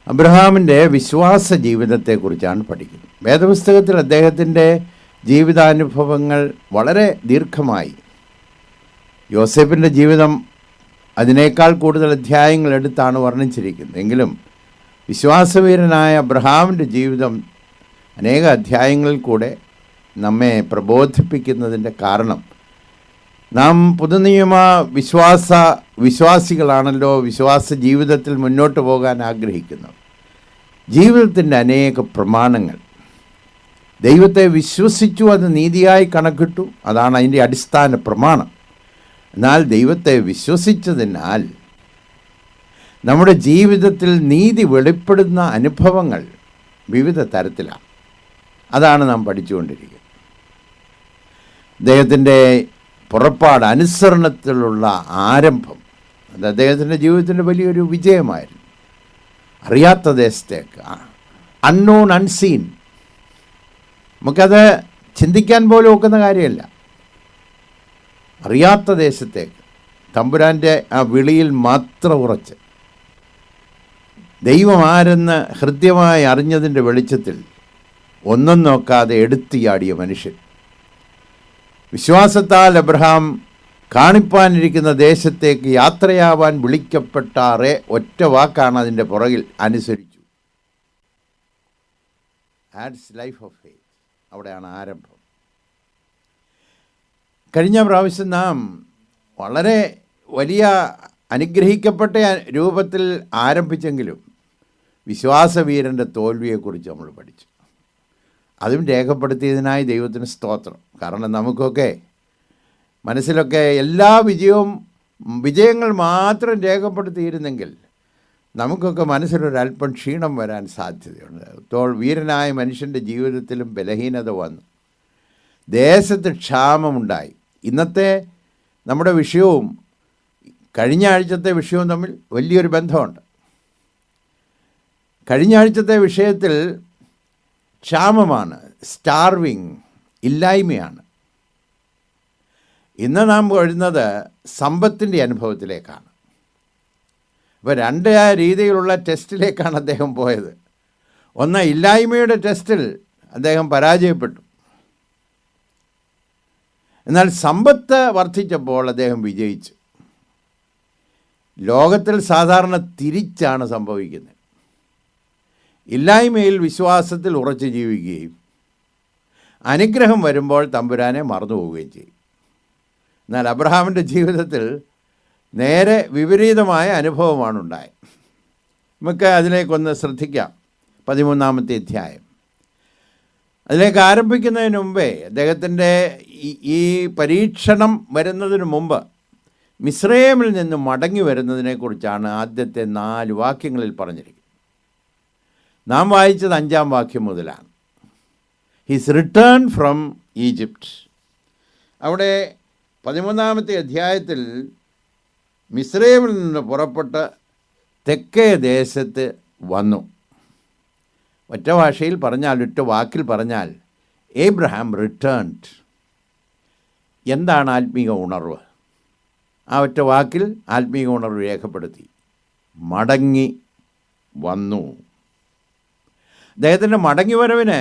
അബ്രഹാമിൻ്റെ വിശ്വാസ ജീവിതത്തെക്കുറിച്ചാണ് പഠിക്കുന്നത്. വേദപുസ്തകത്തിൽ അദ്ദേഹത്തിൻ്റെ ജീവിതാനുഭവങ്ങൾ വളരെ ദീർഘമായി, യോസേപ്പിൻ്റെ ജീവിതം അതിനേക്കാൾ കൂടുതൽ അധ്യായങ്ങൾ എടുത്താണ് വർണ്ണിച്ചിരിക്കുന്നത്. എങ്കിലും വിശ്വാസവീരനായ അബ്രഹാമിൻ്റെ ജീവിതം അനേക അധ്യായങ്ങളിൽ കൂടെ നമ്മെ പ്രബോധിപ്പിക്കുന്നതിൻ്റെ കാരണം, നാം പുതുനിയമ വിശ്വാസികളാണല്ലോ, വിശ്വാസ ജീവിതത്തിൽ മുന്നോട്ട് പോകാൻ ആഗ്രഹിക്കുന്നു. ജീവിതത്തിൻ്റെ അനേക പ്രമാണങ്ങൾ, ദൈവത്തെ വിശ്വസിച്ചു, അത് നീതിയായി കണക്കിട്ടു, അതാണ് അതിൻ്റെ അടിസ്ഥാന പ്രമാണം. എന്നാൽ ദൈവത്തെ വിശ്വസിച്ചതിനാൽ നമ്മുടെ ജീവിതത്തിൽ നീതി വെളിപ്പെടുന്ന അനുഭവങ്ങൾ വിവിധ തരത്തിലാണ്. അതാണ് നാം പഠിച്ചുകൊണ്ടിരിക്കുന്നത്. അദ്ദേഹത്തിൻ്റെ പുറപ്പാട്, അനുസരണത്തിലുള്ള ആരംഭം, അത് അദ്ദേഹത്തിൻ്റെ ജീവിതത്തിൻ്റെ വലിയൊരു വിജയമായിരുന്നു. അറിയാത്ത ദേശത്തേക്ക്, അൺനോൺ, അൺസീൻ, നമുക്കത് ചിന്തിക്കാൻ പോലും ഒക്കുന്ന കാര്യമല്ല. അറിയാത്ത ദേശത്തേക്ക് തമ്പുരാൻ്റെ ആ വിളിയിൽ മാത്രം ഉറച്ച് ദൈവം ആരെന്ന് ഹൃദ്യമായി അറിഞ്ഞതിൻ്റെ വെളിച്ചത്തിൽ ഒന്നും നോക്കാതെ എടുത്തിയാടിയ മനുഷ്യൻ. വിശ്വാസത്താൽ അബ്രഹാം കാണിപ്പാനിരിക്കുന്ന ദേശത്തേക്ക് യാത്രയാവാൻ വിളിക്കപ്പെട്ടാറെ ഒറ്റ വാക്കാണ് അതിൻ്റെ പുറകിൽ: അനുസരിച്ചു. That's life of faith. അവിടെയാണ് ആരംഭം. കഴിഞ്ഞ പ്രാവശ്യം നാം വളരെ വലിയ അനുഗ്രഹിക്കപ്പെട്ട രൂപത്തിൽ ആരംഭിച്ചെങ്കിലും വിശ്വാസവീരൻ്റെ തോൽവിയെക്കുറിച്ച് നമ്മൾ പഠിച്ചു. അതും രേഖപ്പെടുത്തിയതിനായി ദൈവത്തിന് സ്തോത്രം. കാരണം നമുക്കൊക്കെ മനസ്സിലൊക്കെ എല്ലാ വിജയങ്ങൾ മാത്രം രേഖപ്പെടുത്തിയിരുന്നെങ്കിൽ നമുക്കൊക്കെ മനസ്സിലൊരല്പം ക്ഷീണം വരാൻ സാധ്യതയുണ്ട്. വീരനായ മനുഷ്യൻ്റെ ജീവിതത്തിലും ബലഹീനത വന്നു, ദേശത്ത് ക്ഷാമമുണ്ടായി. ഇന്നത്തെ നമ്മുടെ വിഷയവും കഴിഞ്ഞ ആഴ്ചത്തെ വിഷയവും തമ്മിൽ വലിയൊരു ബന്ധമുണ്ട്. കഴിഞ്ഞ ആഴ്ചത്തെ വിഷയത്തിൽ ക്ഷാമമാണ്, സ്റ്റാർവിങ്, ഇല്ലായ്മയാണ്. ഇന്ന് നാം വരുന്നത് സമ്പത്തിൻ്റെ അനുഭവത്തിലേക്കാണ്. അപ്പോൾ രണ്ട് രീതിയിലുള്ള ടെസ്റ്റിലേക്കാണ് അദ്ദേഹം പോയത്. ഒന്ന്, ഇല്ലായ്മയുടെ ടെസ്റ്റിൽ അദ്ദേഹം പരാജയപ്പെട്ടു. എന്നാൽ സമ്പത്ത് വർദ്ധിച്ചപ്പോൾ അദ്ദേഹം വിജയിച്ചു. ലോകത്തിൽ സാധാരണ തിരിച്ചാണ് സംഭവിക്കുന്നത്. ഇല്ലായ്മയിൽ വിശ്വാസത്തിൽ ഉറച്ചു ജീവിക്കുകയും അനുഗ്രഹം വരുമ്പോൾ തമ്പുരാനെ മറന്നു പോവുകയും ചെയ്യും. എന്നാൽ അബ്രഹാമിൻ്റെ ജീവിതത്തിൽ നേരെ വിപരീതമായ അനുഭവമാണ് ഉണ്ടായത്. നമുക്ക് അതിലേക്കൊന്ന് ശ്രദ്ധിക്കാം. 13-ാമത്തെ അധ്യായം. അതിലേക്ക് ആരംഭിക്കുന്നതിന് മുമ്പേ അദ്ദേഹത്തിൻ്റെ ഈ പരീക്ഷണം വരുന്നതിന് മുമ്പ് മിസ്രയീമിൽ നിന്ന് മടങ്ങി വരുന്നതിനെക്കുറിച്ചാണ് ആദ്യത്തെ 4 വാക്യങ്ങളിൽ പറഞ്ഞിരിക്കുന്നത്. നാം വായിച്ചത് 5-ാം വാക്യം മുതലാണ്. His return from Egypt. അവിടെ 13-ാമത്തെ അധ്യായത്തിൽ മിസ്രയീമിൽ നിന്ന് പുറപ്പെട്ട് തെക്കേ ദേശത്ത് വന്നു. ഒറ്റ ഭാഷയിൽ പറഞ്ഞാൽ, ഒറ്റ വാക്കിൽ പറഞ്ഞാൽ, ഏബ്രഹാം റിട്ടേൺഡ്. എന്താണ് ആത്മീക ഉണർവ്? ആ ഒറ്റ വാക്കിൽ ആത്മീക ഉണർവ് രേഖപ്പെടുത്തി: മടങ്ങി വന്നു. അദ്ദേഹത്തിൻ്റെ മടങ്ങി വരവിന്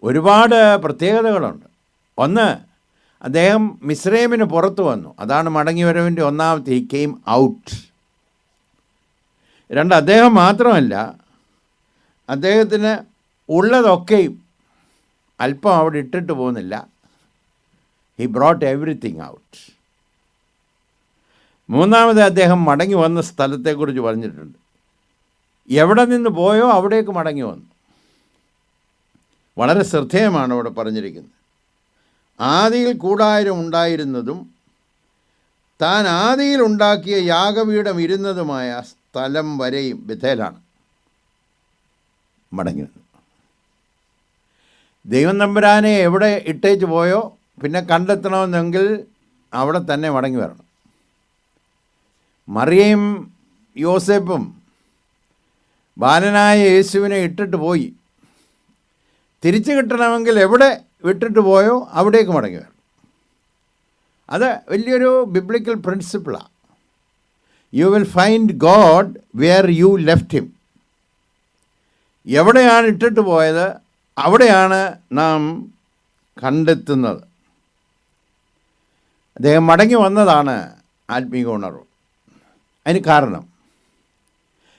ഒരുപാട് പ്രത്യേകതകളുണ്ട്. ഒന്ന്, അദ്ദേഹം മിസ്രയീമിന് പുറത്തു വന്നു. അതാണ് മടങ്ങി വരവിൻ്റെ ഒന്നാമത്തെ, ഹി കെയിം ഔട്ട്. 2, അദ്ദേഹം മാത്രമല്ല, അദ്ദേഹത്തിന് ഉള്ളതൊക്കെയും അല്പം അവിടെ ഇട്ടിട്ട് പോകുന്നില്ല. He brought everything out. 3, അദ്ദേഹം മടങ്ങി വന്ന സ്ഥലത്തെക്കുറിച്ച് പറഞ്ഞിട്ടുണ്ട്. എവിടെ നിന്ന് പോയോ അവിടേക്ക് മടങ്ങി വന്നു. വളരെ ശ്രദ്ധേയമാണ് ഇവിടെ പറഞ്ഞിരിക്കുന്നത്. ആദിയിൽ കൂടാരം ഉണ്ടായിരുന്നതും താൻ ആദിയിൽ ഉണ്ടാക്കിയ യാഗപീഠം ഇരുന്നതുമായ സ്ഥലം വരെയും ബഥേലാണ് മടങ്ങി വന്നു. ദൈവം തമ്പുരാനെ എവിടെ ഇട്ടേച്ച് പോയോ പിന്നെ കണ്ടെത്തണമെന്നെങ്കിൽ അവിടെ തന്നെ മടങ്ങി വരണം. മറിയയും യോസേപ്പും ബാലനായ യേശുവിനെ ഇട്ടിട്ട് പോയി. തിരിച്ചു കിട്ടണമെങ്കിൽ എവിടെ വിട്ടിട്ട് പോയോ അവിടേക്ക് മടങ്ങി വരണം. അത് വലിയൊരു ബിബ്ലിക്കൽ പ്രിൻസിപ്പിളാണ്. You will find God where you left him. എവിടെയാണ് ഇട്ടിട്ട് പോയത് അവിടെയാണ് നാം കണ്ടെത്തുന്നത്. അദ്ദേഹം മടങ്ങി വന്നതാണ് ആത്മീക ഉണർവ്. അതിന് കാരണം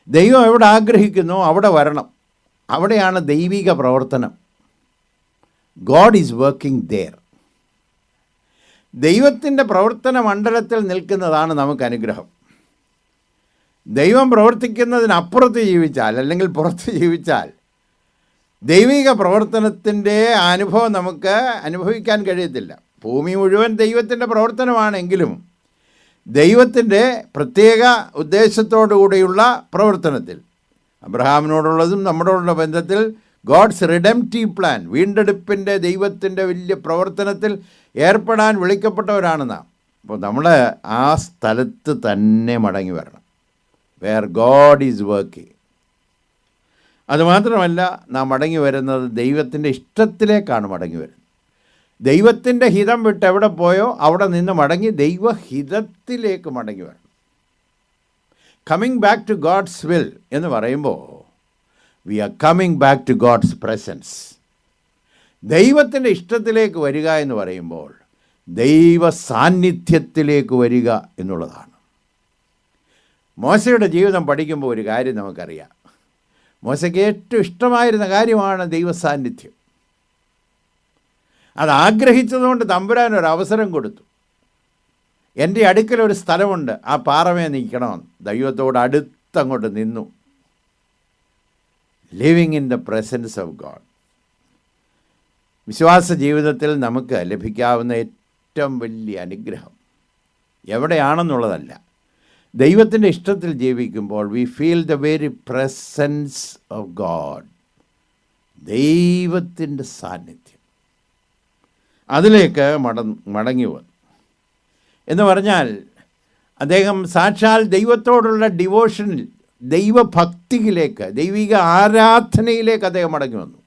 ദൈവം എവിടെ ആഗ്രഹിക്കുന്നു അവിടെ വരണം. അവിടെയാണ് ദൈവിക പ്രവർത്തനം. God is working there. ദൈവത്തിൻ്റെ പ്രവർത്തന മണ്ഡലത്തിൽ നിൽക്കുന്നതാണ് നമുക്ക് അനുഗ്രഹം. ദൈവം പ്രവർത്തിക്കുന്നതിനപ്പുറത്ത് ജീവിച്ചാൽ അല്ലെങ്കിൽ പുറത്ത് ജീവിച്ചാൽ ദൈവിക പ്രവർത്തനത്തിൻ്റെ അനുഭവം നമുക്ക് അനുഭവിക്കാൻ കഴിയത്തില്ല. ഭൂമി മുഴുവൻ ദൈവത്തിൻ്റെ പ്രവർത്തനമാണെങ്കിലും ദൈവത്തിൻ്റെ പ്രത്യേക ഉദ്ദേശത്തോടുകൂടിയുള്ള പ്രവർത്തനത്തിൽ, അബ്രഹാമിനോടുള്ളതും നമ്മളോടുള്ള ബന്ധത്തിൽ ഗോഡ്സ് റിഡംപ്റ്റീവ് പ്ലാൻ, വീണ്ടെടുപ്പിൻ്റെ ദൈവത്തിൻ്റെ വലിയ പ്രവർത്തനത്തിൽ ഏർപ്പെടാൻ വിളിക്കപ്പെട്ടവരാണ് നാം. അപ്പോൾ നമ്മൾ ആ സ്ഥലത്ത് തന്നെ മടങ്ങി വരണം, വേർ ഗോഡ് ഈസ് വർക്കിംഗ്. അതുമാത്രമല്ല, നാം മടങ്ങി വരുന്നത് ദൈവത്തിൻ്റെ ഇഷ്ടത്തിലേക്കാണ് മടങ്ങി വരുന്നത്. ദൈവത്തിൻ്റെ ഹിതം വിട്ട് എവിടെ പോയോ അവിടെ നിന്ന് മടങ്ങി ദൈവഹിതത്തിലേക്ക് മടങ്ങി വരണം. Coming back to God's will എന്ന് പറയുമ്പോൾ we are coming back to God's presence. ദൈവത്തിൻ്റെ ഇഷ്ടത്തിലേക്ക് വരിക എന്ന് പറയുമ്പോൾ ദൈവ സാന്നിധ്യത്തിലേക്ക് വരിക എന്നുള്ളതാണ്. മോശയുടെ ജീവിതം പഠിക്കുമ്പോൾ ഒരു കാര്യം നമുക്കറിയാം. മോശയ്ക്ക് ഏറ്റവും ഇഷ്ടമായിരുന്ന കാര്യമാണ് ദൈവസാന്നിധ്യം. അത് ആഗ്രഹിച്ചതുകൊണ്ട് തമ്പുരാൻ ഒരു അവസരം കൊടുത്തു. എൻ്റെ അടുക്കലൊരു സ്ഥലമുണ്ട്, ആ പാറമേ നിൽക്കണമെന്ന് ദൈവത്തോട് അടുത്തങ്ങോട്ട് നിന്നു. Living in the presence of God. വിശ്വാസ ജീവിതത്തിൽ നമുക്ക് ലഭിക്കാവുന്ന ഏറ്റവും വലിയ അനുഗ്രഹം എവിടെയാണെന്നുള്ളതല്ല, ദൈവത്തിൻ്റെ ഇഷ്ടത്തിൽ ജീവിക്കുമ്പോൾ we feel the very presence of God. ദൈവത്തിൻ്റെ സാന്നിധ്യം അതിലേക്ക് മടങ്ങി വന്നു എന്ന് പറഞ്ഞാൽ അദ്ദേഹം സാക്ഷാൽ ദൈവത്തോടുള്ള ഡിവോഷനിൽ, ദൈവഭക്തിയിലേക്ക്, ദൈവിക ആരാധനയിലേക്ക് അദ്ദേഹം മടങ്ങി വന്നു.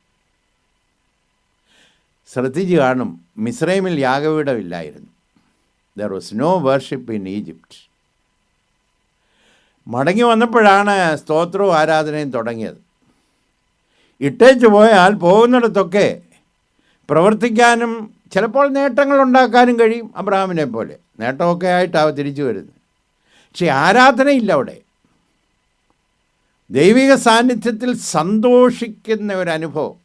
ശ്രദ്ധിച്ച് കാണും, മിസ്രൈമിൽ യാഗപീഠമില്ലായിരുന്നു. There was no worship in Egypt. മടങ്ങി വന്നപ്പോഴാണ് സ്തോത്രവും ആരാധനയും തുടങ്ങിയത്. ഇട്ടേച്ച് പോയാൽ പോകുന്നിടത്തൊക്കെ പ്രവർത്തിക്കാനും ചിലപ്പോൾ നേട്ടങ്ങളുണ്ടാക്കാനും കഴിയും. അബ്രഹാമിനെ പോലെ നേട്ടമൊക്കെ ആയിട്ടാണ് തിരിച്ചു വരുന്നത്. പക്ഷേ ആരാധനയില്ല അവിടെ. ദൈവിക സാന്നിധ്യത്തിൽ സന്തോഷിക്കുന്ന ഒരനുഭവം.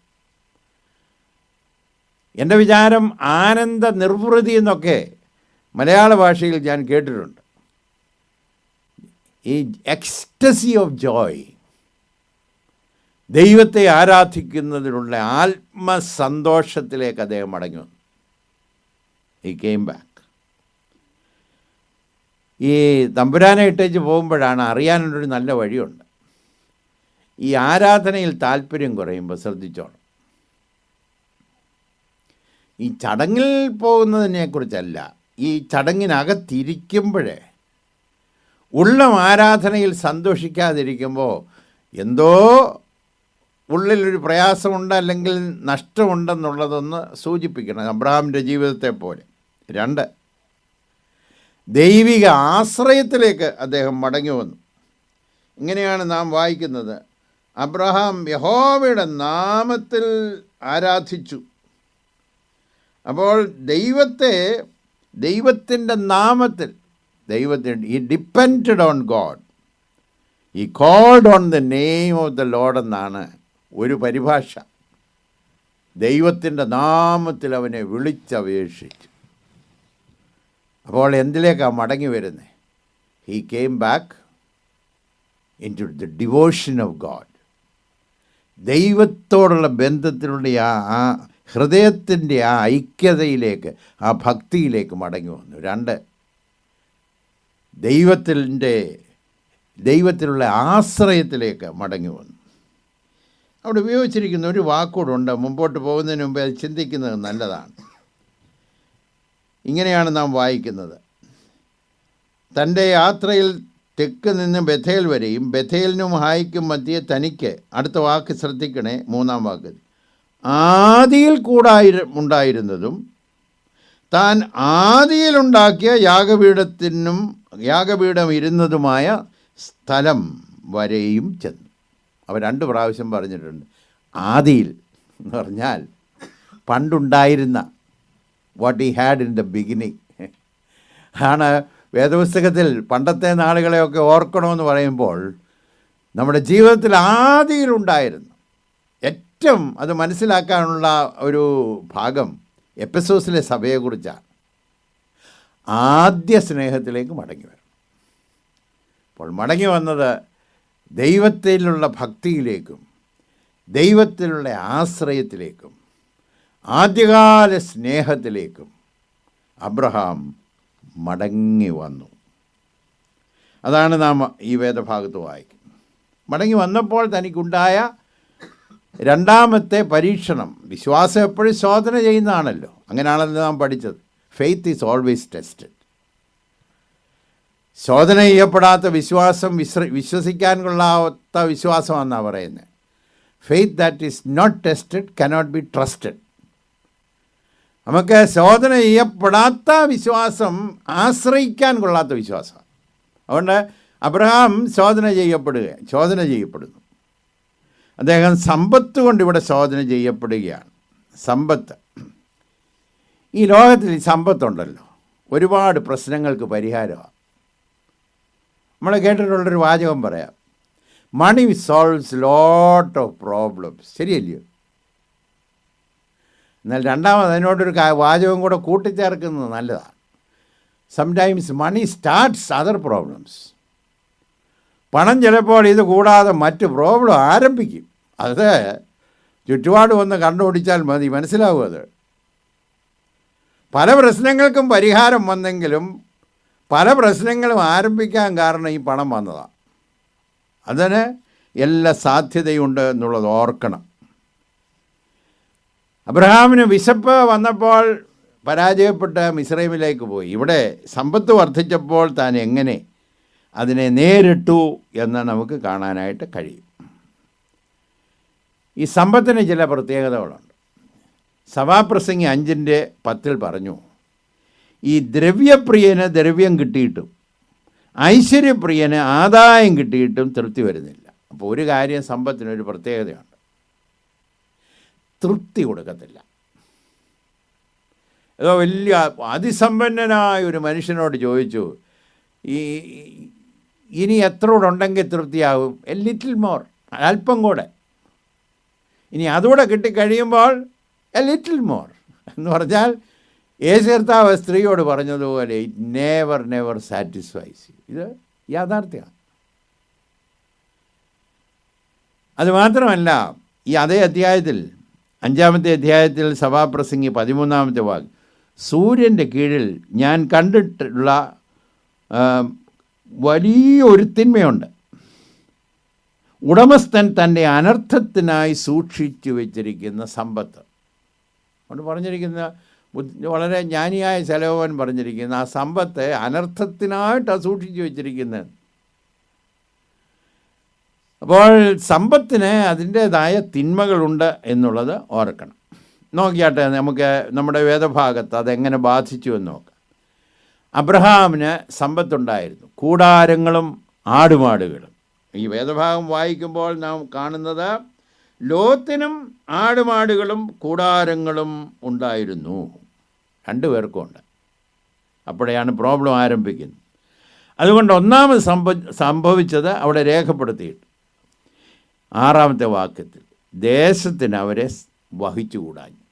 എൻ്റെ വിചാരം ആനന്ദ നിർവൃതി എന്നൊക്കെ മലയാള ഭാഷയിൽ ഞാൻ കേട്ടിട്ടുണ്ട്. ഈ എക്സ്റ്റസി ഓഫ് ജോയ്, ദൈവത്തെ ആരാധിക്കുന്നതിനുള്ള ആത്മസന്തോഷത്തിലേക്ക് അദ്ദേഹം മടങ്ങി വന്നു. ഈ കെയിം ബാക്ക്. ഈ തമ്പുരാനെ ഇട്ടേച്ച് പോകുമ്പോഴാണ് അറിയാനുള്ളൊരു നല്ല വഴിയുണ്ട്. ഈ ആരാധനയിൽ താല്പര്യം കുറയുമ്പോൾ ശ്രദ്ധിച്ചോണം. ഈ ചടങ്ങിൽ പോകുന്നതിനെക്കുറിച്ചല്ല, ഈ ചടങ്ങിനകത്തിരിക്കുമ്പോഴേ ഉള്ള ആരാധനയിൽ സന്തോഷിക്കാതിരിക്കുമ്പോൾ എന്തോ ഉള്ളിലൊരു പ്രയാസമുണ്ട്, അല്ലെങ്കിൽ നഷ്ടമുണ്ടെന്നുള്ളതൊന്ന് സൂചിപ്പിക്കണം. അബ്രഹാമിൻ്റെ ജീവിതത്തെ പോലെ. 2, ദൈവിക ആശ്രയത്തിലേക്ക് അദ്ദേഹം മടങ്ങി വന്നു. ഇങ്ങനെയാണ് നാം വായിക്കുന്നത്, അബ്രഹാം യഹോവയുടെ നാമത്തിൽ ആരാധിച്ചു. അപ്പോൾ ദൈവത്തിൻ്റെ നാമത്തിൽ, he depended on God. He called on the name of the Lord എന്നാണ് ഒരു പരിഭാഷ. ദൈവത്തിൻ്റെ നാമത്തിൽ അവനെ വിളിച്ചപേക്ഷിച്ചു. അപ്പോൾ എന്തിലേക്കാണ് മടങ്ങി വരുന്നത്? He came back into the devotion of God. ദൈവത്തോടുള്ള ബന്ധത്തിലുള്ള ആ ഹൃദയത്തിൻ്റെ ആ ഐക്യതയിലേക്ക്, ആ ഭക്തിയിലേക്ക് മടങ്ങി വന്നു. 2, ദൈവത്തിലുള്ള ആശ്രയത്തിലേക്ക് മടങ്ങി വന്നു. അവിടെ ഉപയോഗിച്ചിരിക്കുന്ന ഒരു വാക്കുകൂടുണ്ട്. മുമ്പോട്ട് പോകുന്നതിന് മുമ്പേ അത് ചിന്തിക്കുന്നത് നല്ലതാണ്. ഇങ്ങനെയാണ് നാം വായിക്കുന്നത്, തൻ്റെ യാത്രയിൽ തെക്ക് നിന്ന് ബഥേൽ വരെയും ബഥേലിനും ഹായിക്കും മധ്യേ തനിക്ക്, അടുത്ത വാക്ക് ശ്രദ്ധിക്കണേ, 3-ാം വാക്ക്, ആദിയിൽ ഉണ്ടായിരുന്നതും താൻ ആദിയിലുണ്ടാക്കിയ യാഗപീഠം ഇരുന്നതുമായ സ്ഥലം വരെയും ചെന്നു. അവ 2 പ്രാവശ്യം പറഞ്ഞിട്ടുണ്ട്. ആദിയിൽ എന്ന് പറഞ്ഞാൽ പണ്ടുണ്ടായിരുന്ന, what he had in the beginning ആണ്. വേദപുസ്തകത്തിൽ പണ്ടത്തെ നാളുകളെയൊക്കെ ഓർക്കണമെന്ന് പറയുമ്പോൾ നമ്മുടെ ജീവിതത്തിൽ ആദിയിലുണ്ടായിരുന്നു. ഏറ്റവും അത് മനസ്സിലാക്കാനുള്ള ഒരു ഭാഗം എഫെസോസിലെ സഭയെക്കുറിച്ചാണ്. ആദ്യ സ്നേഹത്തിലേക്ക് മടങ്ങി വരണം. അപ്പോൾ മടങ്ങി വന്നത് ദൈവത്തിലുള്ള ഭക്തിയിലേക്കും ദൈവത്തിലുള്ള ആശ്രയത്തിലേക്കും ആദ്യകാല സ്നേഹത്തിലേക്കും അബ്രഹാം മടങ്ങി വന്നു. അതാണ് നാം ഈ വേദഭാഗത്ത് വായിക്കുന്നത്. മടങ്ങി വന്നപ്പോൾ തനിക്കുണ്ടായ രണ്ടാമത്തെ പരീക്ഷണം. വിശ്വാസം എപ്പോഴും ശോധന ചെയ്യുന്നതാണല്ലോ. അങ്ങനെയാണല്ലോ നാം പഠിച്ചത്. Faith is always tested. ശോധന ചെയ്യപ്പെടാത്ത വിശ്വാസം വിശ്വസിക്കാൻ കൊള്ളാത്ത വിശ്വാസമാണെന്നാണ് പറയുന്നത്. Faith that is not tested cannot be trusted. നമുക്ക് ശോധന ചെയ്യപ്പെടാത്ത വിശ്വാസം ആശ്രയിക്കാൻ കൊള്ളാത്ത വിശ്വാസം. അതുകൊണ്ട് അബ്രഹാം ശോധന ചെയ്യപ്പെടുന്നു. അദ്ദേഹം സമ്പത്ത് കൊണ്ട് ഇവിടെ ശോധന ചെയ്യപ്പെടുകയാണ്. സമ്പത്ത്, ഈ ലോകത്തിൽ ഈ സമ്പത്തുണ്ടല്ലോ, ഒരുപാട് പ്രശ്നങ്ങൾക്ക് പരിഹാരമാണ്. നമ്മൾ കേട്ടിട്ടുള്ളൊരു വാചകം പറയാം, മണി സോൾവ്സ് ലോട്ട് ഓഫ് പ്രോബ്ലംസ്. ശരിയല്ലയോ? എന്നാൽ രണ്ടാമത് അതിനോടൊരു വാചകം കൂടെ കൂട്ടിച്ചേർക്കുന്നത് നല്ലതാണ്. സംടൈംസ് മണി സ്റ്റാർട്ട്സ് അതർ പ്രോബ്ലംസ്. പണം ചിലപ്പോൾ ഇത് കൂടാതെ മറ്റ് പ്രോബ്ലം ആരംഭിക്കും. അത് ചുറ്റുപാട് വന്ന് കണ്ടുപിടിച്ചാൽ മതി, മനസ്സിലാവും. അത് പല പ്രശ്നങ്ങൾക്കും പരിഹാരം വന്നെങ്കിലും പല പ്രശ്നങ്ങളും ആരംഭിക്കാൻ കാരണം ഈ പണം വന്നതാണ്. അതിന് എല്ലാ സാധ്യതയുണ്ട് എന്നുള്ളത് ഓർക്കണം. അബ്രഹാമിന് വിശപ്പ് വന്നപ്പോൾ പരാജയപ്പെട്ട് മിസ്രൈമിലേക്ക് പോയി. ഇവിടെ സമ്പത്ത് വർദ്ധിച്ചപ്പോൾ താൻ എങ്ങനെ അതിനെ നേരിട്ടു എന്ന് നമുക്ക് കാണാനായിട്ട് കഴിയും. ഈ സമ്പത്തിന് ചില പ്രത്യേകതകളുണ്ട്. സഭാപ്രസംഗി 5:10 പറഞ്ഞു, ഈ ദ്രവ്യപ്രിയന് ദ്രവ്യം കിട്ടിയിട്ടും ഐശ്വര്യപ്രിയന് ആദായം കിട്ടിയിട്ടും തൃപ്തി വരുന്നില്ല. അപ്പോൾ ഒരു കാര്യം സമ്പത്തിനൊരു പ്രത്യേകതയുണ്ട്, തൃപ്തി കൊടുക്കത്തില്ല. ഏതോ വലിയ അതിസമ്പന്നനായ ഒരു മനുഷ്യനോട് ചോദിച്ചു, ഇനി എത്ര കൂടെ ഉണ്ടെങ്കിൽ തൃപ്തിയാകും? എ ലിറ്റിൽ മോർ, അല്പം കൂടെ. ഇനി അതുകൂടെ കിട്ടിക്കഴിയുമ്പോൾ എ ലിറ്റിൽ മോർ എന്ന് പറഞ്ഞാൽ യേശു കർത്താവ് സ്ത്രീയോട് പറഞ്ഞതുപോലെ ഇറ്റ് നെവർ സാറ്റിസ്ഫൈസ് യു. ഇത് യാഥാർത്ഥ്യമാണ്. അതുമാത്രമല്ല, ഈ അതേ അധ്യായത്തിൽ 5-ാമത്തെ അധ്യായത്തിൽ സഭാപ്രസംഗി 13-ാമത്തെ വാക്യം, സൂര്യൻ്റെ കീഴിൽ ഞാൻ കണ്ടിട്ടുള്ള വലിയൊരു തിന്മയുണ്ട്, ഉടമസ്ഥൻ തൻ്റെ അനർത്ഥത്തിനായി സൂക്ഷിച്ചു വച്ചിരിക്കുന്ന സമ്പത്ത്. അതുകൊണ്ട് പറഞ്ഞിരിക്കുന്ന വളരെ ജ്ഞാനിയായ ശലോമോൻ പറഞ്ഞിരിക്കുന്ന ആ സമ്പത്ത് അനർത്ഥത്തിനായിട്ടാണ് സൂക്ഷിച്ചു വച്ചിരിക്കുന്നത്. അപ്പോൾ സമ്പത്തിന് അതിൻ്റേതായ തിന്മകളുണ്ട് എന്നുള്ളത് ഓർക്കണം. നോക്കിയാട്ടെ, നമുക്ക് നമ്മുടെ വേദഭാഗത്ത് അതെങ്ങനെ ബാധിച്ചു എന്ന് നോക്കാം. അബ്രഹാമിന് സമ്പത്തുണ്ടായിരുന്നു, കൂടാരങ്ങളും ആടുമാടുകളും. ഈ വേദഭാഗം വായിക്കുമ്പോൾ നാം കാണുന്നത് ലോത്തിനും ആടുമാടുകളും കൂടാരങ്ങളും ഉണ്ടായിരുന്നു. 2 പേർക്കും ഉണ്ട്. അപ്പോഴാണ് പ്രോബ്ലം ആരംഭിക്കുന്നത്. അതുകൊണ്ട് ഒന്നാമത് സംഭവിച്ചത് അവിടെ രേഖപ്പെടുത്തിയിട്ട് 6-ാമത്തെ വാക്യത്തിൽ ദേശത്തിന് അവരെ വഹിച്ചുകൂടാഞ്ഞു.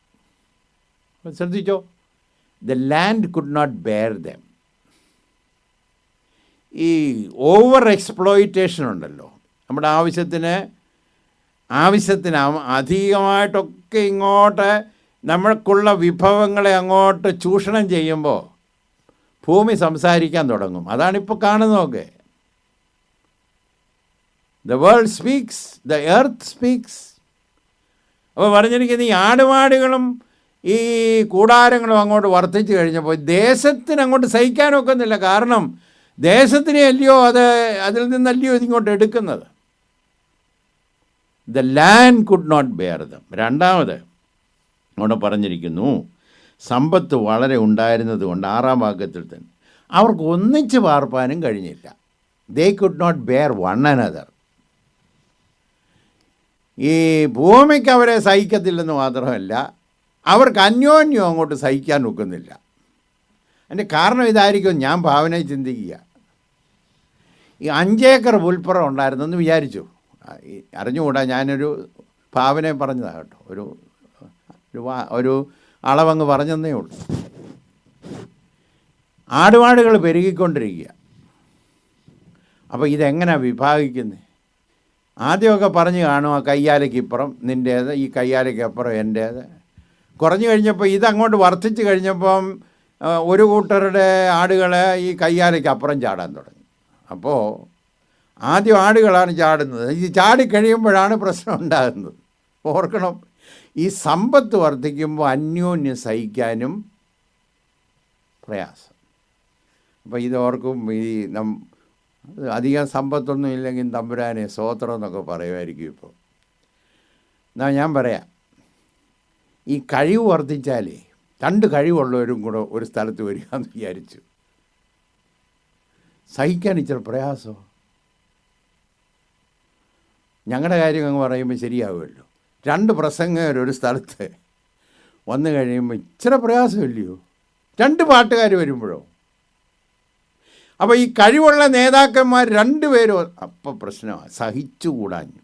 ശ്രദ്ധിച്ചോ, the land could not bear them. ഈ ഓവർ എക്സ്പ്ലോയിറ്റേഷൻ ഉണ്ടല്ലോ, നമ്മുടെ ആവശ്യത്തിന് അധികമായിട്ടൊക്കെ ഇങ്ങോട്ട് നമ്മൾക്കുള്ള വിഭവങ്ങളെ അങ്ങോട്ട് ചൂഷണം ചെയ്യുമ്പോൾ ഭൂമി സംസാരിക്കാൻ തുടങ്ങും. അതാണിപ്പോൾ കാണുന്നതൊക്കെ. The world speaks, the earth speaks. അപ്പോൾ പറഞ്ഞിരിക്കുന്നത് ഈ ആടുമാടുകളും ഈ കൂടാരങ്ങളും അങ്ങോട്ട് വർദ്ധിച്ചു കഴിഞ്ഞപ്പോൾ ദേശത്തിന് അങ്ങോട്ട് സഹിക്കാനൊക്കുന്നില്ല. കാരണം ദേശത്തിനെ അല്ലയോ അതിൽ നിന്നല്ലയോ ഇതിങ്ങോട്ട് എടുക്കുന്നത്. The land could not bear them. രണ്ടാമത് അവിടെ പറഞ്ഞിരിക്കുന്നു, സമ്പത്ത് വളരെ ഉണ്ടായിരുന്നത് കൊണ്ട് 6-ാം വാക്യത്തിൽ തന്നെ അവർക്ക് ഒന്നിച്ച് പാർപ്പാനും കഴിഞ്ഞില്ല. They could not bear one another. ഈ ഭൂമിക്ക് അവരെ സഹിക്കത്തില്ലെന്ന് മാത്രമല്ല, അവർക്ക് അന്യോന്യം അങ്ങോട്ട് സഹിക്കാൻ ഒക്കുന്നില്ല. അതിൻ്റെ കാരണം ഇതായിരിക്കും. ഞാൻ ഭാവനയിൽ ചിന്തിക്കുക, ഈ 5 ഏക്കർ പുൽപ്പുറം ഉണ്ടായിരുന്നെന്ന് വിചാരിച്ചു. അറിഞ്ഞുകൂടാ, ഞാനൊരു ഭാവനയെ പറഞ്ഞതാണ് കേട്ടോ, ഒരു അളവങ്ങ് പറഞ്ഞതേ ഉള്ളൂ. ആടുമാടുകൾ പെരുകിക്കൊണ്ടിരിക്കുക. അപ്പോൾ ഇതെങ്ങനെയാണ് വിഭാഗിക്കുന്നത്? ആദ്യമൊക്കെ പറഞ്ഞു കാണും, ആ കയ്യാലയ്ക്കിപ്പുറം നിൻ്റേത്, ഈ കയ്യാലയ്ക്കപ്പുറം എൻ്റേത്. കുറഞ്ഞു കഴിഞ്ഞപ്പോൾ ഇതങ്ങോട്ട് വർദ്ധിച്ച് കഴിഞ്ഞപ്പം ഒരു കൂട്ടരുടെ ആടുകൾ ഈ കയ്യാലയ്ക്ക് അപ്പുറം ചാടാൻ തുടങ്ങി. അപ്പോൾ ആദ്യം ആടുകളാണ് ചാടുന്നത്. ഈ ചാടിക്കഴിയുമ്പോഴാണ് പ്രശ്നം ഉണ്ടാകുന്നത്. ഓർക്കണം, ഈ സമ്പത്ത് വർദ്ധിക്കുമ്പോൾ അന്യോന്യം സഹിക്കാനും പ്രയാസം. അപ്പോൾ ഇതോർക്കും, ഈ അധികം സമ്പത്തൊന്നും ഇല്ലെങ്കിൽ തമ്പുരാനെ സ്തോത്രം എന്നൊക്കെ പറയുമായിരിക്കും. ഇപ്പോൾ എന്നാൽ ഞാൻ പറയാം, ഈ കഴിവ് വർദ്ധിച്ചാലേ 2 കഴിവുള്ളവരും കൂടെ ഒരു സ്ഥലത്ത് വരിക എന്ന് വിചാരിച്ചു, സഹിക്കാൻ ഇച്ചിരി പ്രയാസം. ഞങ്ങളുടെ കാര്യം അങ്ങ് പറയുമ്പോൾ ശരിയാവുമല്ലോ. 2 പ്രസംഗകർ ഒരു സ്ഥലത്ത് വന്നു കഴിയുമ്പോൾ ഇച്ചിരി പ്രയാസമില്ലയോ? 2 പാട്ടുകാർ വരുമ്പോഴോ? അപ്പോൾ ഈ കഴിവുള്ള നേതാക്കന്മാർ 2 പേരും അപ്പോൾ പ്രശ്നമാണ്, സഹിച്ചുകൂടാഞ്ഞു.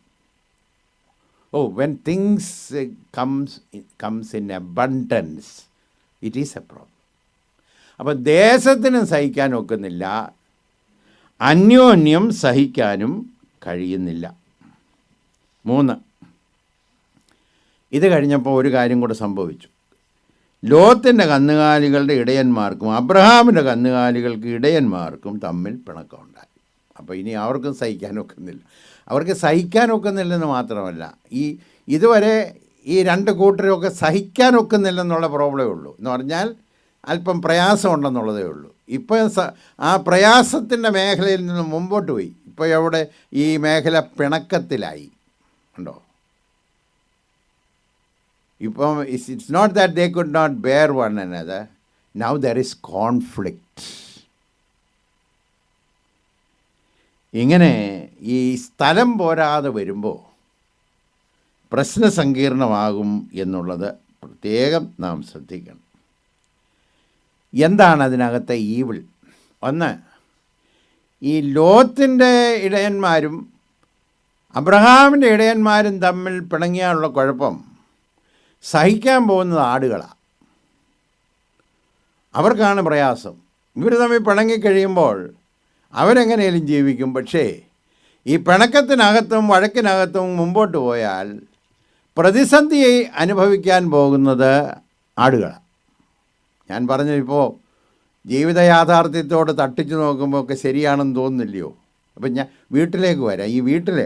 When things comes in abundance it is a problem. അപ്പോൾ ദേശത്തിനും സഹിക്കാൻ ഒക്കുന്നില്ല, അന്യോന്യം സഹിക്കാനും കഴിയുന്നില്ല. 3, ഇത് കഴിഞ്ഞപ്പോൾ ഒരു കാര്യം കൂടെ സംഭവിച്ചു. ലോത്തിൻ്റെ കന്നുകാലികളുടെ ഇടയന്മാർക്കും അബ്രഹാമിൻ്റെ കന്നുകാലികൾക്ക് ഇടയന്മാർക്കും തമ്മിൽ പിണക്കമുണ്ടായി. അപ്പോൾ ഇനി അവർക്കും സഹിക്കാനൊക്കുന്നില്ല. അവർക്ക് സഹിക്കാനൊക്കുന്നില്ലെന്ന് മാത്രമല്ല, ഇതുവരെ ഈ 2 കൂട്ടരൊക്കെ സഹിക്കാനൊക്കുന്നില്ലെന്നുള്ള പ്രോബ്ലമേ ഉള്ളൂ. എന്ന് പറഞ്ഞാൽ അല്പം പ്രയാസമുണ്ടെന്നുള്ളതേ ഉള്ളൂ. ഇപ്പോൾ ആ പ്രയാസത്തിൻ്റെ മേഖലയിൽ നിന്ന് മുമ്പോട്ട് പോയി. ഇപ്പോൾ അവിടെ ഈ മേഖല പിണക്കത്തിലായി ഉണ്ടോ? ഇപ്പം it's not that they could not bear one another, now there is conflict. ഇങ്ങനെ ഈ സ്ഥലം പോരാതെ വരുമ്പോൾ പ്രശ്നസങ്കീർണമാകും എന്നുള്ളത് പ്രത്യേകം നാം ശ്രദ്ധിക്കണം. എന്താണ് അതിനകത്തെ ഈവിൾ? 1, ഈ ലോത്തിൻ്റെ ഇടയന്മാരും അബ്രഹാമിൻ്റെ ഇടയന്മാരും തമ്മിൽ പിണങ്ങിയാലുള്ള കുഴപ്പം, സഹിക്കാൻ പോകുന്നത് ആടുകളാണ്. അവർക്കാണ് പ്രയാസം. ഇവർ തമ്മിൽ പിണങ്ങിക്കഴിയുമ്പോൾ അവരെങ്ങനെയും ജീവിക്കും. പക്ഷേ ഈ പിണക്കത്തിനകത്തും വഴക്കിനകത്തും മുമ്പോട്ട് പോയാൽ പ്രതിസന്ധിയെ അനുഭവിക്കാൻ പോകുന്നത് ആടുകളാണ്. ഞാൻ പറഞ്ഞിപ്പോൾ ജീവിത യാഥാർത്ഥ്യത്തോട് തട്ടിച്ചു നോക്കുമ്പോൾ ഒക്കെ ശരിയാണെന്ന് തോന്നുന്നില്ലയോ? അപ്പം ഞാൻ വീട്ടിലേക്ക് വരാം. ഈ വീട്ടിൽ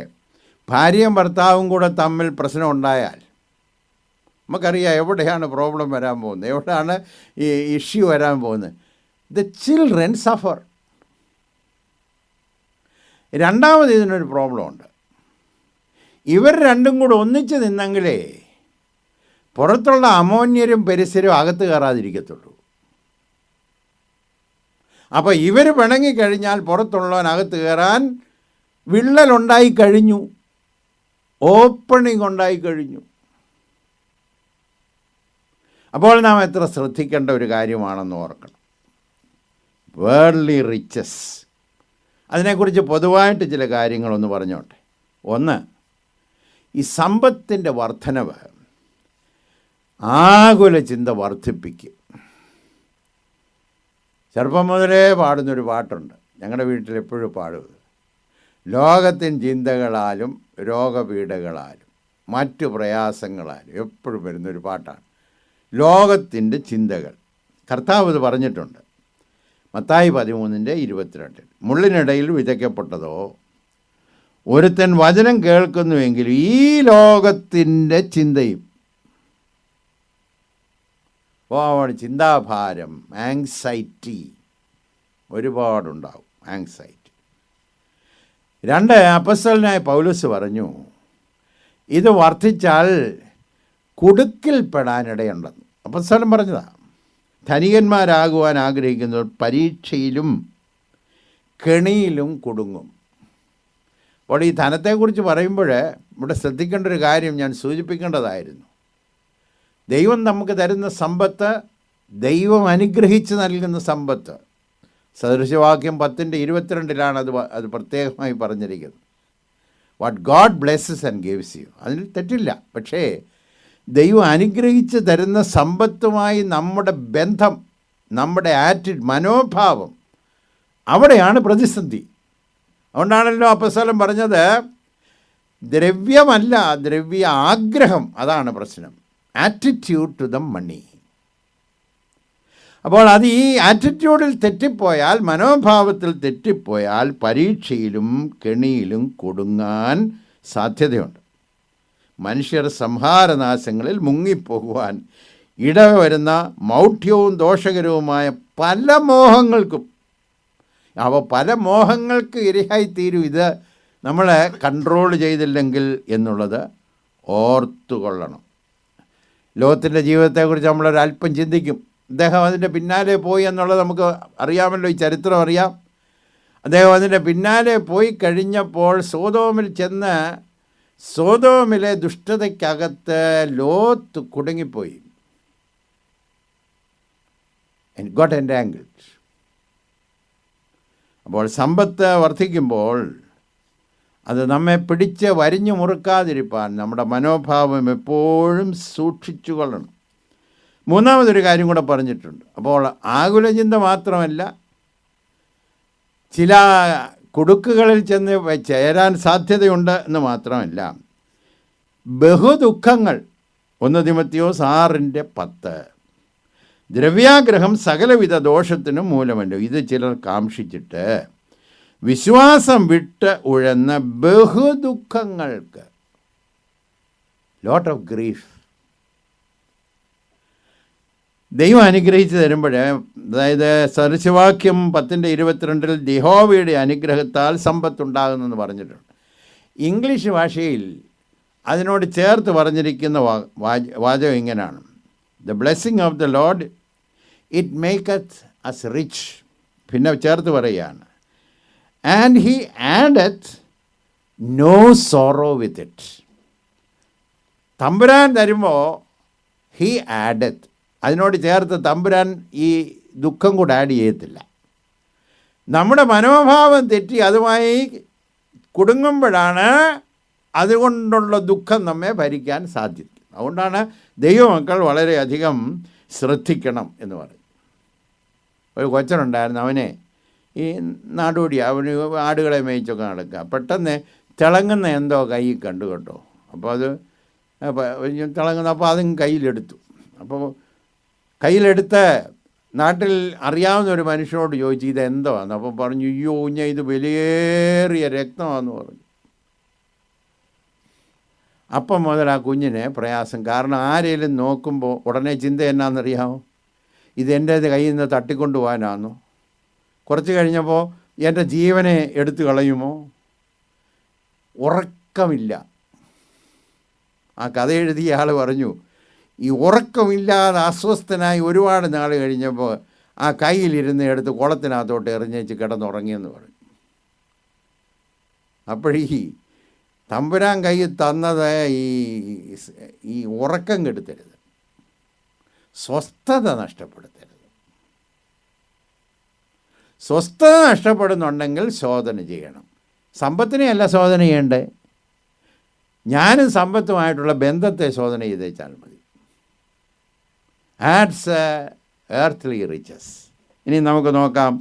ഭാര്യയും ഭർത്താവും കൂടെ തമ്മിൽ പ്രശ്നം ഉണ്ടായാൽ നമുക്കറിയാം എവിടെയാണ് പ്രോബ്ലം വരാൻ പോകുന്നത്, എവിടെയാണ് ഈ ഇഷ്യൂ വരാൻ പോകുന്നത്. The children suffer. രണ്ടാമത് ഇതിനൊരു പ്രോബ്ലമുണ്ട്. ഇവർ 2 കൂടെ ഒന്നിച്ച് നിന്നെങ്കിലേ പുറത്തുള്ള അമോന്യരും പെരിസരും അകത്ത് കയറാതിരിക്കത്തുള്ളൂ. അപ്പോൾ ഇവർ പിണങ്ങിക്കഴിഞ്ഞാൽ പുറത്തുള്ളവനകത്ത് കയറാൻ വിള്ളലുണ്ടായി കഴിഞ്ഞു, ഓപ്പണിംഗ് ഉണ്ടായി കഴിഞ്ഞു. അപ്പോൾ നാം എത്ര ശ്രദ്ധിക്കേണ്ട ഒരു കാര്യമാണെന്ന് ഓർക്കണം. വേൾഡ്ലി റിച്ചസ്, അതിനെക്കുറിച്ച് പൊതുവായിട്ട് ചില കാര്യങ്ങളൊന്ന് പറഞ്ഞോട്ടെ. 1, ഈ സമ്പത്തിൻ്റെ വർധനവ് ആകുല ചിന്ത വർദ്ധിപ്പിക്കും. ചെറുപ്പം മുതലേ പാടുന്നൊരു പാട്ടുണ്ട്, ഞങ്ങളുടെ വീട്ടിൽ എപ്പോഴും പാടുന്നത്. ലോകത്തിൻ ചിന്തകളാലും രോഗപീഠകളാലും മറ്റു പ്രയാസങ്ങളാലും എപ്പോഴും വരുന്നൊരു പാട്ടാണ്. ലോകത്തിൻ്റെ ചിന്തകൾ. കർത്താവ് ഇത് പറഞ്ഞിട്ടുണ്ട്. മത്തായി 13:22. മുള്ളിനിടയിൽ വിതയ്ക്കപ്പെട്ടതോ ഒരുത്തൻ വചനം കേൾക്കുന്നുവെങ്കിലും ഈ ലോകത്തിൻ്റെ ചിന്തയും. ചിന്താഭാരം, ആങ്സൈറ്റി ഒരുപാടുണ്ടാവും. ആങ്സൈറ്റി. 2, അപ്പസ്തലനായ പൗലോസ് പറഞ്ഞു, ഇത് വർദ്ധിച്ചാൽ കുടുക്കിൽപ്പെടാനിടയുണ്ടെന്ന്. അപ്പസ്തലൻ പറഞ്ഞതാണ്. ധനികന്മാരാകുവാൻ ആഗ്രഹിക്കുന്നവർ പരീക്ഷയിലും കെണിയിലും കുടുങ്ങും. അപ്പോൾ ഈ ധനത്തെക്കുറിച്ച് പറയുമ്പോൾ ഇവിടെ ശ്രദ്ധിക്കേണ്ട ഒരു കാര്യം ഞാൻ സൂചിപ്പിക്കേണ്ടതായിരുന്നു. ദൈവം നമുക്ക് തരുന്ന സമ്പത്ത് ദൈവം അനുഗ്രഹിച്ച് നൽകുന്ന സമ്പത്ത്. സദൃശവാക്യം 10:22 അത് പ്രത്യേകമായി പറഞ്ഞിരിക്കുന്നത്. What God blesses and gives you, അതിൽ തെറ്റില്ല. പക്ഷേ ദൈവം അനുഗ്രഹിച്ച് തരുന്ന സമ്പത്തുമായി നമ്മുടെ ബന്ധം, നമ്മുടെ മനോഭാവം, അവിടെയാണ് പ്രതിസന്ധി. അതുകൊണ്ടാണല്ലോ അപ്പോസ്തലൻ പറഞ്ഞത്, ദ്രവ്യമല്ല, ദ്രവ്യ ആഗ്രഹം, അതാണ് പ്രശ്നം. Attitude to the money. അപ്പോൾ അത് ഈ ആറ്റിറ്റ്യൂഡിൽ തെറ്റിപ്പോയാൽ, മനോഭാവത്തിൽ തെറ്റിപ്പോയാൽ പരീക്ഷയിലും കെണിയിലും കുടുങ്ങാൻ സാധ്യതയുണ്ട്. മനുഷ്യർ സംഹാരനാശങ്ങളിൽ മുങ്ങിപ്പോകുവാൻ ഇടവരുന്ന മൗഢ്യവും ദോഷകരവുമായ പല മോഹങ്ങൾക്കും, പല മോഹങ്ങൾക്ക് ഇരയായിത്തീരും ഇത് നമ്മൾ കൺട്രോൾ ചെയ്തില്ലെങ്കിൽ എന്നുള്ളത് ഓർത്തുകൊള്ളണം. ലോകത്തിൻ്റെ ജീവിതത്തെക്കുറിച്ച് നമ്മളൊരല്പം ചിന്തിക്കും. അദ്ദേഹം അതിൻ്റെ പിന്നാലെ പോയി എന്നുള്ളത് നമുക്ക് അറിയാമല്ലോ, ഈ ചരിത്രം അറിയാം. അദ്ദേഹം അതിൻ്റെ പിന്നാലെ പോയി കഴിഞ്ഞപ്പോൾ സോദോമിൽ ചെന്ന് സോദോമിലെ ദുഷ്ടതയ്ക്കകത്ത് ലോത്ത് കുടുങ്ങിപ്പോയി. Got entangled. അപ്പോൾ സമ്പത്ത് വർദ്ധിക്കുമ്പോൾ അത് നമ്മെ പിടിച്ച് വരിഞ്ഞു മുറുക്കാതിരിപ്പാൻ നമ്മുടെ മനോഭാവം എപ്പോഴും സൂക്ഷിച്ചു കൊള്ളണം. മൂന്നാമതൊരു കാര്യം കൂടെ പറഞ്ഞിട്ടുണ്ട്. അപ്പോൾ ആകുലചിന്ത മാത്രമല്ല, ചില കുടുക്കുകളിൽ ചെന്ന് ചേരാൻ സാധ്യതയുണ്ട് എന്ന് മാത്രമല്ല, ബഹുദുഃഖങ്ങൾ. 1 തിമോഥെയോസ് 6:10. ദ്രവ്യാഗ്രഹം സകലവിധ ദോഷത്തിനും മൂലമല്ലോ. ഇത് ചിലർ കാംക്ഷിച്ചിട്ട് വിശ്വാസം വിട്ട് ഉഴന്ന ബഹുദുഃഖങ്ങൾക്ക്, ലോട്ട് ഓഫ് ഗ്രീഫ്. ദൈവം അനുഗ്രഹിച്ച് തരുമ്പോൾ, അതായത് സദൃശവാക്യം 10:22 യഹോവയുടെ അനുഗ്രഹത്താൽ സമ്പത്തുണ്ടാകുന്നെന്ന് പറഞ്ഞിട്ടുണ്ട്. ഇംഗ്ലീഷ് ഭാഷയിൽ അതിനോട് ചേർത്ത് പറഞ്ഞിരിക്കുന്ന വാചകം ഇങ്ങനെയാണ്: the blessing of the Lord it maketh us rich. പിന്നെ ചേർത്ത് പറയുകയാണ്, and he addeth no sorrow with it. തമ്പുരാൻ തരുമ്പോൾ ഹി ആഡത്ത്, അതിനോട് ചേർത്ത് തമ്പുരാൻ ഈ ദുഃഖം കൂടെ ആഡ് ചെയ്യത്തില്ല. നമ്മുടെ മനോഭാവം തെറ്റി അതുമായി കുടുങ്ങുമ്പോഴാണ് അതുകൊണ്ടുള്ള ദുഃഖം നമ്മെ ഭരിക്കാൻ സാധിക്കും. അതുകൊണ്ടാണ് ദൈവമക്കൾ വളരെയധികം ശ്രദ്ധിക്കണം എന്ന് പറയും. ഒരു കൊച്ചനുണ്ടായിരുന്നു, അവനെ ഈ നാടോടി, അവന് ആടുകളെ മേയിച്ചൊക്കെ നടക്കുക. പെട്ടെന്ന് തിളങ്ങുന്ന എന്തോ കൈ കണ്ടു കേട്ടോ. അപ്പോൾ അത് തിളങ്ങുന്ന, അപ്പോൾ അതും കയ്യിലെടുത്തു. അപ്പോൾ കയ്യിലെടുത്ത് നാട്ടിൽ അറിയാവുന്ന ഒരു മനുഷ്യനോട് ചോദിച്ചു, ഇതെന്തോന്ന്? അപ്പോൾ പറഞ്ഞു, അയ്യോ കുഞ്ഞ, ഇത് വിലയേറിയ രക്തമാണെന്ന് പറഞ്ഞു. അപ്പം മുതൽ ആ കുഞ്ഞിന് പ്രയാസം. കാരണം ആരെങ്കിലും നോക്കുമ്പോൾ ഉടനെ ചിന്ത എന്നാണെന്നറിയാമോ? ഇതെൻ്റെ കയ്യിൽ നിന്ന് തട്ടിക്കൊണ്ടു പോകാനാണോ? കുറച്ച് കഴിഞ്ഞപ്പോൾ എൻ്റെ ജീവനെ എടുത്തു കളയുമോ? ഉറക്കമില്ല. ആ കഥ എഴുതിയ ആൾ പറഞ്ഞു, ഈ ഉറക്കമില്ലാതെ അസ്വസ്ഥനായി ഒരുപാട് നാൾ കഴിഞ്ഞപ്പോൾ ആ കയ്യിലിരുന്ന് എടുത്ത് കുളത്തിനകത്തോട്ട് എറിഞ്ഞേച്ച് കിടന്നുറങ്ങിയെന്ന് പറഞ്ഞു. അപ്പോഴീ തമ്പുരാൻ കയ്യിൽ തന്നത് ഈ ഉറക്കം കെടുത്തരുത്, സ്വസ്ഥത നഷ്ടപ്പെടുത്തരുത്. സ്വസ്ഥത നഷ്ടപ്പെടുന്നുണ്ടെങ്കിൽ ശോധന ചെയ്യണം. സമ്പത്തിനെയല്ല ശോധന ചെയ്യേണ്ടേ, ഞാനും സമ്പത്തുമായിട്ടുള്ള ബന്ധത്തെ ശോധന ചെയ്തേച്ചാൽ മതി. That's earth riches. ഇനി നമുക്ക് നോക്കാം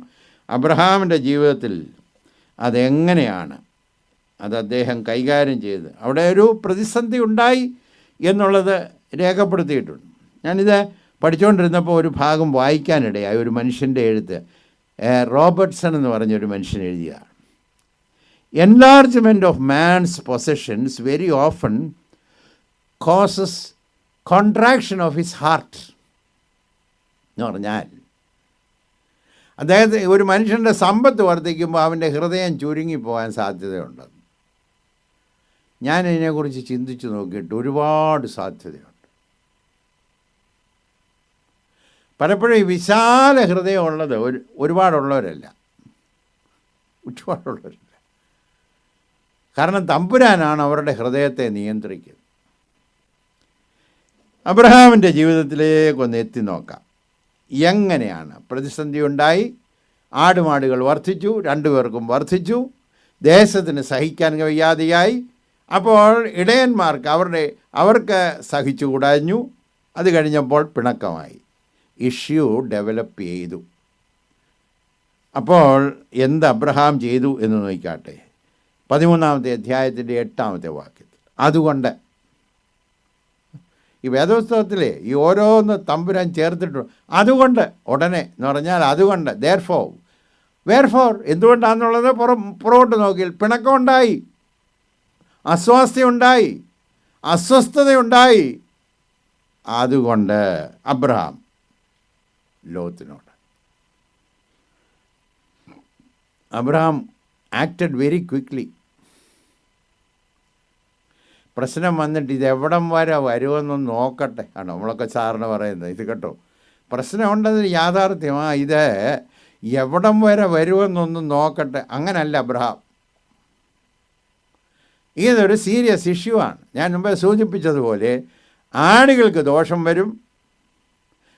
അബ്രഹാമിൻ്റെ ജീവിതത്തിൽ അതെങ്ങനെയാണ് അത് അദ്ദേഹം കൈകാര്യം ചെയ്ത്. അവിടെ ഒരു പ്രതിസന്ധി ഉണ്ടായി എന്നുള്ളത് രേഖപ്പെടുത്തിയിട്ടുണ്ട്. ഞാനിത് പഠിച്ചുകൊണ്ടിരുന്നപ്പോൾ ഒരു ഭാഗം വായിക്കാനിടയായി. ഒരു മനുഷ്യൻ്റെ എഴുത്ത്, റോബർട്ട്സൺ എന്ന് പറഞ്ഞൊരു മനുഷ്യൻ എഴുതിയതാണ്. Enlargement of man's possessions very often causes contraction of his heart എന്ന് പറഞ്ഞാൽ, അതായത് ഒരു മനുഷ്യൻ്റെ സമ്പത്ത് വർദ്ധിക്കുമ്പോൾ അവൻ്റെ ഹൃദയം ചുരുങ്ങിപ്പോകാൻ സാധ്യതയുണ്ട്. ഞാനിതിനെക്കുറിച്ച് ചിന്തിച്ച് നോക്കിയിട്ട് ഒരുപാട് സാധ്യതയുണ്ട്. പലപ്പോഴും ഈ വിശാല ഹൃദയമുള്ളത് ഒരുപാടുള്ളവരല്ല. കാരണം തമ്പുരാനാണ് അവരുടെ ഹൃദയത്തെ നിയന്ത്രിക്കുന്നത്. അബ്രഹാമിൻ്റെ ജീവിതത്തിലേക്കൊന്ന് എത്തി നോക്കാം. എങ്ങനെയാണ് പ്രതിസന്ധി ഉണ്ടായി, ആടുമാടുകൾ വർദ്ധിച്ചു, രണ്ടുപേർക്കും വർദ്ധിച്ചു, ദേശത്തിന് സഹിക്കാൻ വയ്യാതെയായി. അപ്പോൾ ഇടയന്മാർക്ക് അവർക്ക് സഹിച്ചുകൂടാഞ്ഞു. അത് കഴിഞ്ഞപ്പോൾ പിണക്കമായി, ഇഷ്യൂ ഡെവലപ്പ് ചെയ്തു. അപ്പോൾ എന്ത് അബ്രഹാം ചെയ്തു എന്ന് നോക്കാട്ടെ. 13-ാമത്തെ അധ്യായത്തിൻ്റെ 8-ാമത്തെ വാക്യത്തിൽ, അതുകൊണ്ട് ഈ വേദപുസ്തകത്തിലെ ഈ ഓരോന്ന് തമ്പുരാൻ ചേർത്തിട്ടുണ്ട്. അതുകൊണ്ട്, ഉടനെ എന്ന് പറഞ്ഞാൽ അതുകൊണ്ട്, വേർഫോർ എന്തുകൊണ്ടാണെന്നുള്ളത് പുറകോട്ട് നോക്കിയാൽ പിണക്കമുണ്ടായി, അസ്വാസ്ഥ്യമുണ്ടായി, അസ്വസ്ഥതയുണ്ടായി. അതുകൊണ്ട് Abraham Abraham acted very quickly. പ്രശ്നം വന്നിട്ട് ഇതെവിടം വരെ വരുമെന്നൊന്ന് നോക്കട്ടെ ആണ് നമ്മളൊക്കെ സാറിന് പറയുന്നത്. ഇത് കേട്ടോ, പ്രശ്നമുണ്ടെന്ന് യാഥാർത്ഥ്യമാണ്, ഇത് എവിടം വരെ വരുമെന്നൊന്ന് നോക്കട്ടെ. അങ്ങനല്ല അബ്രഹാം. ഇതൊരു സീരിയസ് ഇഷ്യൂ ആണ്. ഞാൻ മുമ്പേ സൂചിപ്പിച്ചതുപോലെ ആടുകൾക്ക് ദോഷം വരും,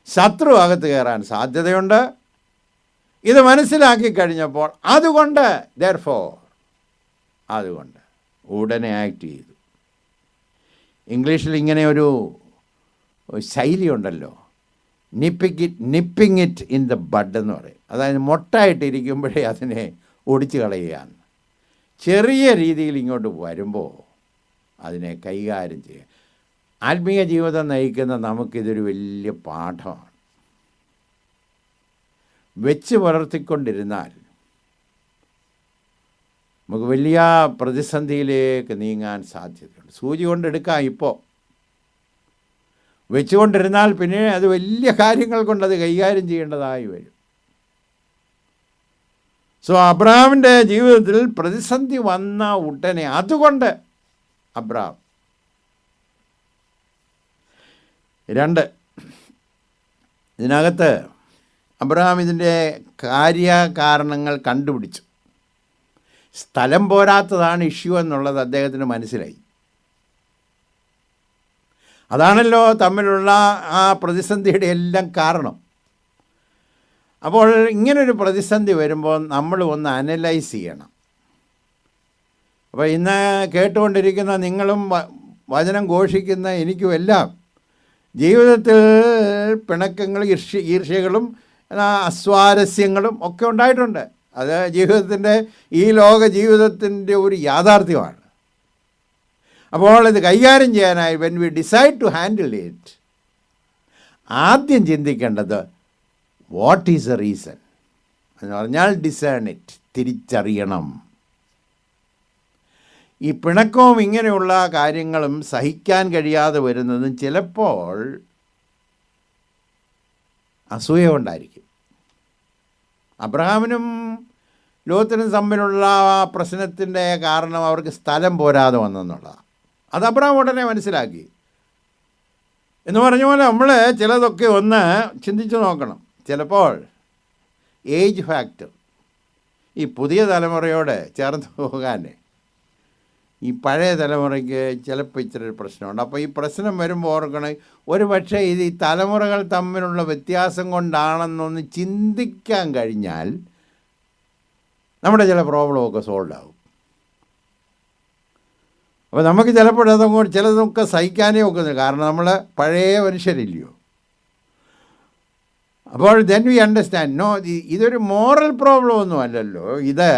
ശത്രു അകത്ത് കയറാൻ സാധ്യതയുണ്ട്. ഇത് മനസ്സിലാക്കി കഴിഞ്ഞപ്പോൾ അതുകൊണ്ട് ഉടനെ ആക്ട് ചെയ്തു. ഇംഗ്ലീഷിൽ ഇങ്ങനെ ഒരു ശൈലിയുണ്ടല്ലോ, നിപ്പിങ് ഇറ്റ് ഇൻ ദ ബഡ് എന്ന് പറയും. അതായത് മൊട്ടായിട്ടിരിക്കുമ്പോഴേ അതിനെ ഒടിച്ചു കളയുകയാണ്. ചെറിയ രീതിയിൽ ഇങ്ങോട്ട് വരുമ്പോൾ അതിനെ കൈകാര്യം ചെയ്യുക. ആത്മീയ ജീവിതം നയിക്കുന്ന നമുക്കിതൊരു വലിയ പാഠമാണ്. വെച്ച് പുലർത്തിക്കൊണ്ടിരുന്നാൽ നമുക്ക് വലിയ പ്രതിസന്ധിയിലേക്ക് നീങ്ങാൻ സാധ്യതയുണ്ട്. സൂചി കൊണ്ടെടുക്കാം. ഇപ്പോൾ വെച്ചുകൊണ്ടിരുന്നാൽ പിന്നെ അത് വലിയ കാര്യങ്ങൾ കൊണ്ടത് കൈകാര്യം ചെയ്യേണ്ടതായി വരും. സോ അബ്രഹാമിൻ്റെ ജീവിതത്തിൽ പ്രതിസന്ധി വന്ന ഉടനെ അതുകൊണ്ട് അബ്രഹാം. 2, ഇതിനകത്ത് അബ്രഹാം ഇതിൻ്റെ കാര്യകാരണങ്ങൾ കണ്ടുപിടിച്ചു. സ്ഥലം പോരാത്തതാണ് ഇഷ്യൂ എന്നുള്ളത് അദ്ദേഹത്തിന് മനസ്സിലായി. അതാണല്ലോ തമ്മിലുള്ള ആ പ്രതിസന്ധിയുടെ എല്ലാം കാരണം. അപ്പോൾ ഇങ്ങനൊരു പ്രതിസന്ധി വരുമ്പോൾ നമ്മൾ ഒന്ന് അനലൈസ് ചെയ്യണം. അപ്പോൾ ഇന്ന് കേട്ടുകൊണ്ടിരിക്കുന്ന നിങ്ങളും വചനം ഘോഷിക്കുന്ന എനിക്കുമെല്ലാം ജീവിതത്തിൽ പിണക്കങ്ങളും ഈർഷ്യകളും അസ്വാരസ്യങ്ങളും ഒക്കെ ഉണ്ടായിട്ടുണ്ട്. അത് ജീവിതത്തിൻ്റെ ഈ ലോക ജീവിതത്തിൻ്റെ ഒരു യാഥാർത്ഥ്യമാണ്. അപ്പോൾ ഇത് കൈകാര്യം ചെയ്യാനായി when we decide to handle it, ആദ്യം ചിന്തിക്കേണ്ടത് വാട്ട് ഈസ് എ റീസൺ എന്ന് പറഞ്ഞാൽ ഡിസേൺ ഇറ്റ്, തിരിച്ചറിയണം. ഈ പിണക്കവും ഇങ്ങനെയുള്ള കാര്യങ്ങളും സഹിക്കാൻ കഴിയാതെ വരുന്നതും ചിലപ്പോൾ അസൂയ കൊണ്ടായിരിക്കും. അബ്രഹാമിനും ലോത്തിനും തമ്മിലുള്ള പ്രശ്നത്തിൻ്റെ കാരണം അവർക്ക് സ്ഥലം പോരാതെ വന്നെന്നുള്ളതാണ്. അത് അബ്രഹാം ഉടനെ മനസ്സിലാക്കി. എന്ന് പറഞ്ഞ പോലെ നമ്മൾ ചിലതൊക്കെ ഒന്ന് ചിന്തിച്ച് നോക്കണം. ചിലപ്പോൾ ഏജ് ഫാക്ടർ ഈ പുതിയ തലമുറയോട് ചേർന്ന് പോകാൻ ഈ പഴയ തലമുറയ്ക്ക് ചിലപ്പോൾ ഇച്ചിരി പ്രശ്നമുണ്ട്. അപ്പോൾ ഈ പ്രശ്നം വരുമ്പോൾ ഓർക്കണം, ഒരു പക്ഷേ ഇത് ഈ തലമുറകൾ തമ്മിലുള്ള വ്യത്യാസം കൊണ്ടാണെന്നൊന്ന് ചിന്തിക്കാൻ കഴിഞ്ഞാൽ നമ്മുടെ ചില പ്രോബ്ലമൊക്കെ സോൾവ് ആകും. അപ്പോൾ നമുക്ക് ചിലതൊക്കെ സഹിക്കാനേ ഒക്കുന്നില്ല, കാരണം നമ്മൾ പഴയ മനുഷ്യരില്ലയോ. അപ്പോൾ ദെൻ വി അണ്ടർസ്റ്റാൻഡ്, നോ, ഇതൊരു മോറൽ പ്രോബ്ലം ഒന്നും അല്ലല്ലോ, ഇത്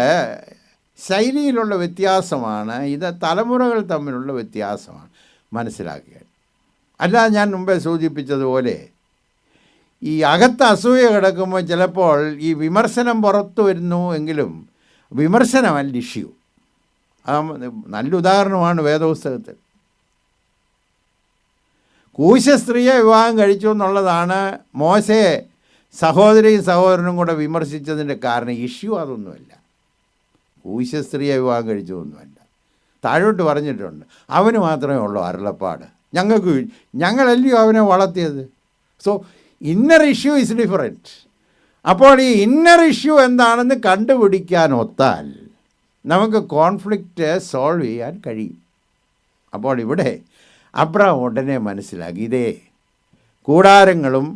ശൈലിയിലുള്ള വ്യത്യാസമാണ്, ഇത് തലമുറകൾ തമ്മിലുള്ള വ്യത്യാസമാണ് മനസ്സിലാക്കുക. അല്ലാതെ ഞാൻ മുമ്പേ സൂചിപ്പിച്ചതുപോലെ ഈ അകത്ത് അസൂയ കിടക്കുമ്പോൾ ചിലപ്പോൾ ഈ വിമർശനം പുറത്തു വരുന്നു എങ്കിലും വിമർശനമല്ല ഇഷ്യൂ. നല്ല ഉദാഹരണമാണ് വേദപുസ്തകത്തിൽ. കൂശ സ്ത്രീയെ വിവാഹം കഴിച്ചു എന്നുള്ളതാണ് മോശയെ സഹോദരിയും സഹോദരനും കൂടെ വിമർശിച്ചതിൻ്റെ കാരണം. ഇഷ്യൂ അതൊന്നുമല്ല, കൂശ സ്ത്രീയെ വിവാഹം കഴിച്ചതൊന്നുമല്ല. താഴോട്ട് പറഞ്ഞിട്ടുണ്ട്, അവന് മാത്രമേ ഉള്ളൂ അരുളപ്പാട്, ഞങ്ങളല്ലയോ അവനെ വളർത്തിയത്. So inner issue is different. അപ്പോൾ ഈ ഇന്നർ ഇഷ്യൂ എന്താണെന്ന് കണ്ടുപിടിക്കാൻ ഒത്താൽ നമുക്ക് കോൺഫ്ലിക്റ്റ് സോൾവ് ചെയ്യാൻ കഴിയും. അപ്പോൾ ഇവിടെ അബ്രഹാം ഉടനെ മനസ്സിലാക്കി, ഇതേ കൂടാരങ്ങളും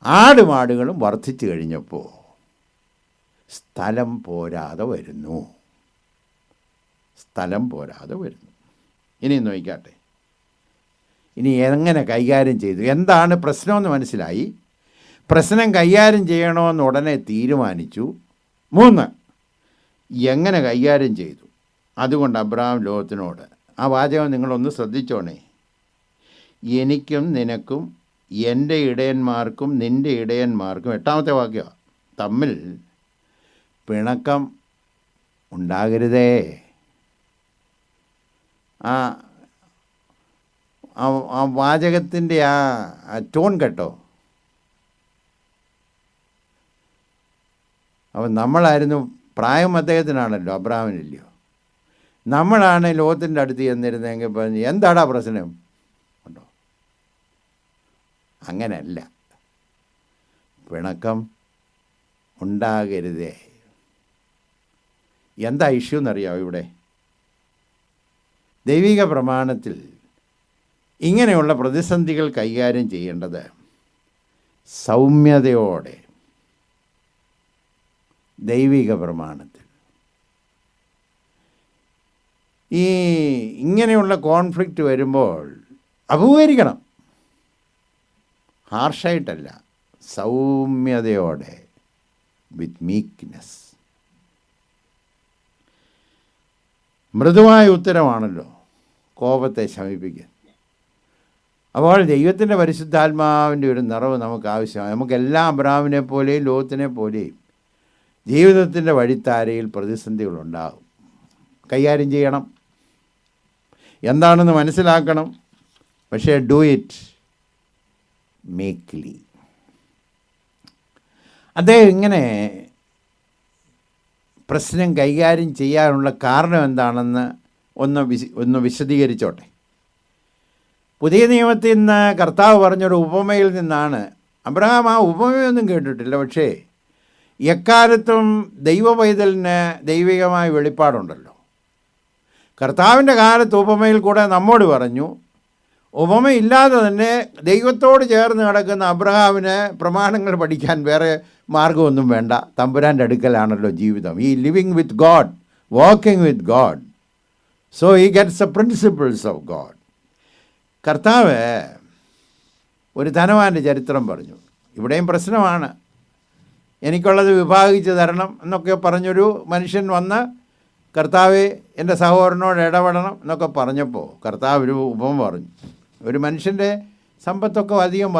ആടുമാടുകളും വർദ്ധിച്ചു കഴിഞ്ഞപ്പോൾ സ്ഥലം പോരാതെ വരുന്നു. ഇനി നോക്കിക്കാട്ടെ, ഇനി എങ്ങനെ കൈകാര്യം ചെയ്തു, എന്താണ് പ്രശ്നമെന്ന് മനസ്സിലായി. പ്രശ്നം കൈകാര്യം ചെയ്യണമെന്ന് ഉടനെ തീരുമാനിച്ചു. 3, എങ്ങനെ കൈകാര്യം ചെയ്തു. അതുകൊണ്ട് അബ്രഹാം ലോത്തിനോട്, ആ വാചകം നിങ്ങളൊന്ന് ശ്രദ്ധിച്ചോണേ, എനിക്കും നിനക്കും എൻ്റെ ഇടയന്മാർക്കും നിൻ്റെ ഇടയന്മാർക്കും, 8ാമത്തെ വാക്യമാണ്, തമ്മിൽ പിണക്കം ഉണ്ടാകരുതേ. ആ വാചകത്തിൻ്റെ ആ ടോൺ കേട്ടോ. അപ്പം നമ്മളായിരുന്നു, പ്രായം അദ്ദേഹത്തിനാണല്ലോ, അബ്രഹാമിനില്ലയോ. നമ്മളാണ് ലോകത്തിൻ്റെ അടുത്ത് ചെന്നിരുന്നെങ്കിൽ പറഞ്ഞു, എന്താടാ പ്രശ്നം ഉണ്ടോ? അങ്ങനെയല്ല, പിണക്കം ഉണ്ടാകരുതേ. എന്താ ഇഷ്യൂ എന്നറിയാമോ? ഇവിടെ ദൈവിക പ്രമാണത്തിൽ ഇങ്ങനെയുള്ള പ്രതിസന്ധികൾ കൈകാര്യം ചെയ്യേണ്ടത് സൗമ്യതയോടെ, ദൈവിക പ്രമാണത്തിൽ. ഇങ്ങനെയുള്ള കോൺഫ്ലിക്റ്റ് വരുമ്പോൾ അഭിമുഖീകരിക്കണം, ഹാർഷായിട്ടല്ല, സൗമ്യതയോടെ, വിത്ത് മീക്ക്നെസ്. മൃദുവായ ഉത്തരമാണല്ലോ കോപത്തെ ശമിപ്പിക്കാൻ. അപ്പോൾ ദൈവത്തിൻ്റെ പരിശുദ്ധാത്മാവിൻ്റെ ഒരു നിറവ് നമുക്ക് ആവശ്യമാണ്. നമുക്കെല്ലാം അബ്രഹാമിനെ പോലെയും ലോത്തിനെ പോലെയും ജീവിതത്തിൻ്റെ വഴിത്താരയിൽ പ്രതിസന്ധികളുണ്ടാകും. കൈകാര്യം ചെയ്യണം, എന്താണെന്ന് മനസ്സിലാക്കണം. പക്ഷേ ഡു ഇറ്റ് മേക്ക്ലി. അദ്ദേഹം ഇങ്ങനെ പ്രശ്നം കൈകാര്യം ചെയ്യാനുള്ള കാരണം എന്താണെന്ന് ഒന്ന് വിശദീകരിച്ചോട്ടെ. പുതിയ നിയമത്തിൽ നിന്ന് കർത്താവ് പറഞ്ഞൊരു ഉപമയിൽ നിന്നാണ്. അബ്രഹാം ആ ഉപമയൊന്നും കേട്ടിട്ടില്ല, പക്ഷേ എക്കാലത്തും ദൈവ പൈതലിന് ദൈവികമായ വെളിപ്പാടുണ്ടല്ലോ. കർത്താവിൻ്റെ കാലത്ത് ഉപമയിൽ കൂടെ നമ്മോട് പറഞ്ഞു, ഉപമയില്ലാതെ തന്നെ ദൈവത്തോട് ചേർന്ന് കിടക്കുന്ന അബ്രഹാമിന് പ്രമാണങ്ങൾ പഠിക്കാൻ വേറെ മാർഗമൊന്നും വേണ്ട. തമ്പുരാൻ്റെ അടുക്കലാണല്ലോ ജീവിതം. ഈ living with God, walking with God, so he gets the principles of God. കർത്താവ് ഒരു ധനവാൻ്റെ ചരിത്രം പറഞ്ഞു. ഇവിടെയും പ്രശ്നമാണ്. എനിക്കുള്ളത് വിഭാഗിച്ച് തരണം എന്നൊക്കെ പറഞ്ഞൊരു മനുഷ്യൻ വന്ന്, കർത്താവ് എൻ്റെ സഹോദരനോട് ഇടപെടണം എന്നൊക്കെ പറഞ്ഞപ്പോൾ കർത്താവ് ഒരു ഉപമ പറഞ്ഞു. ഒരു മനുഷ്യൻ്റെ സമ്പത്തൊക്കെ അധികം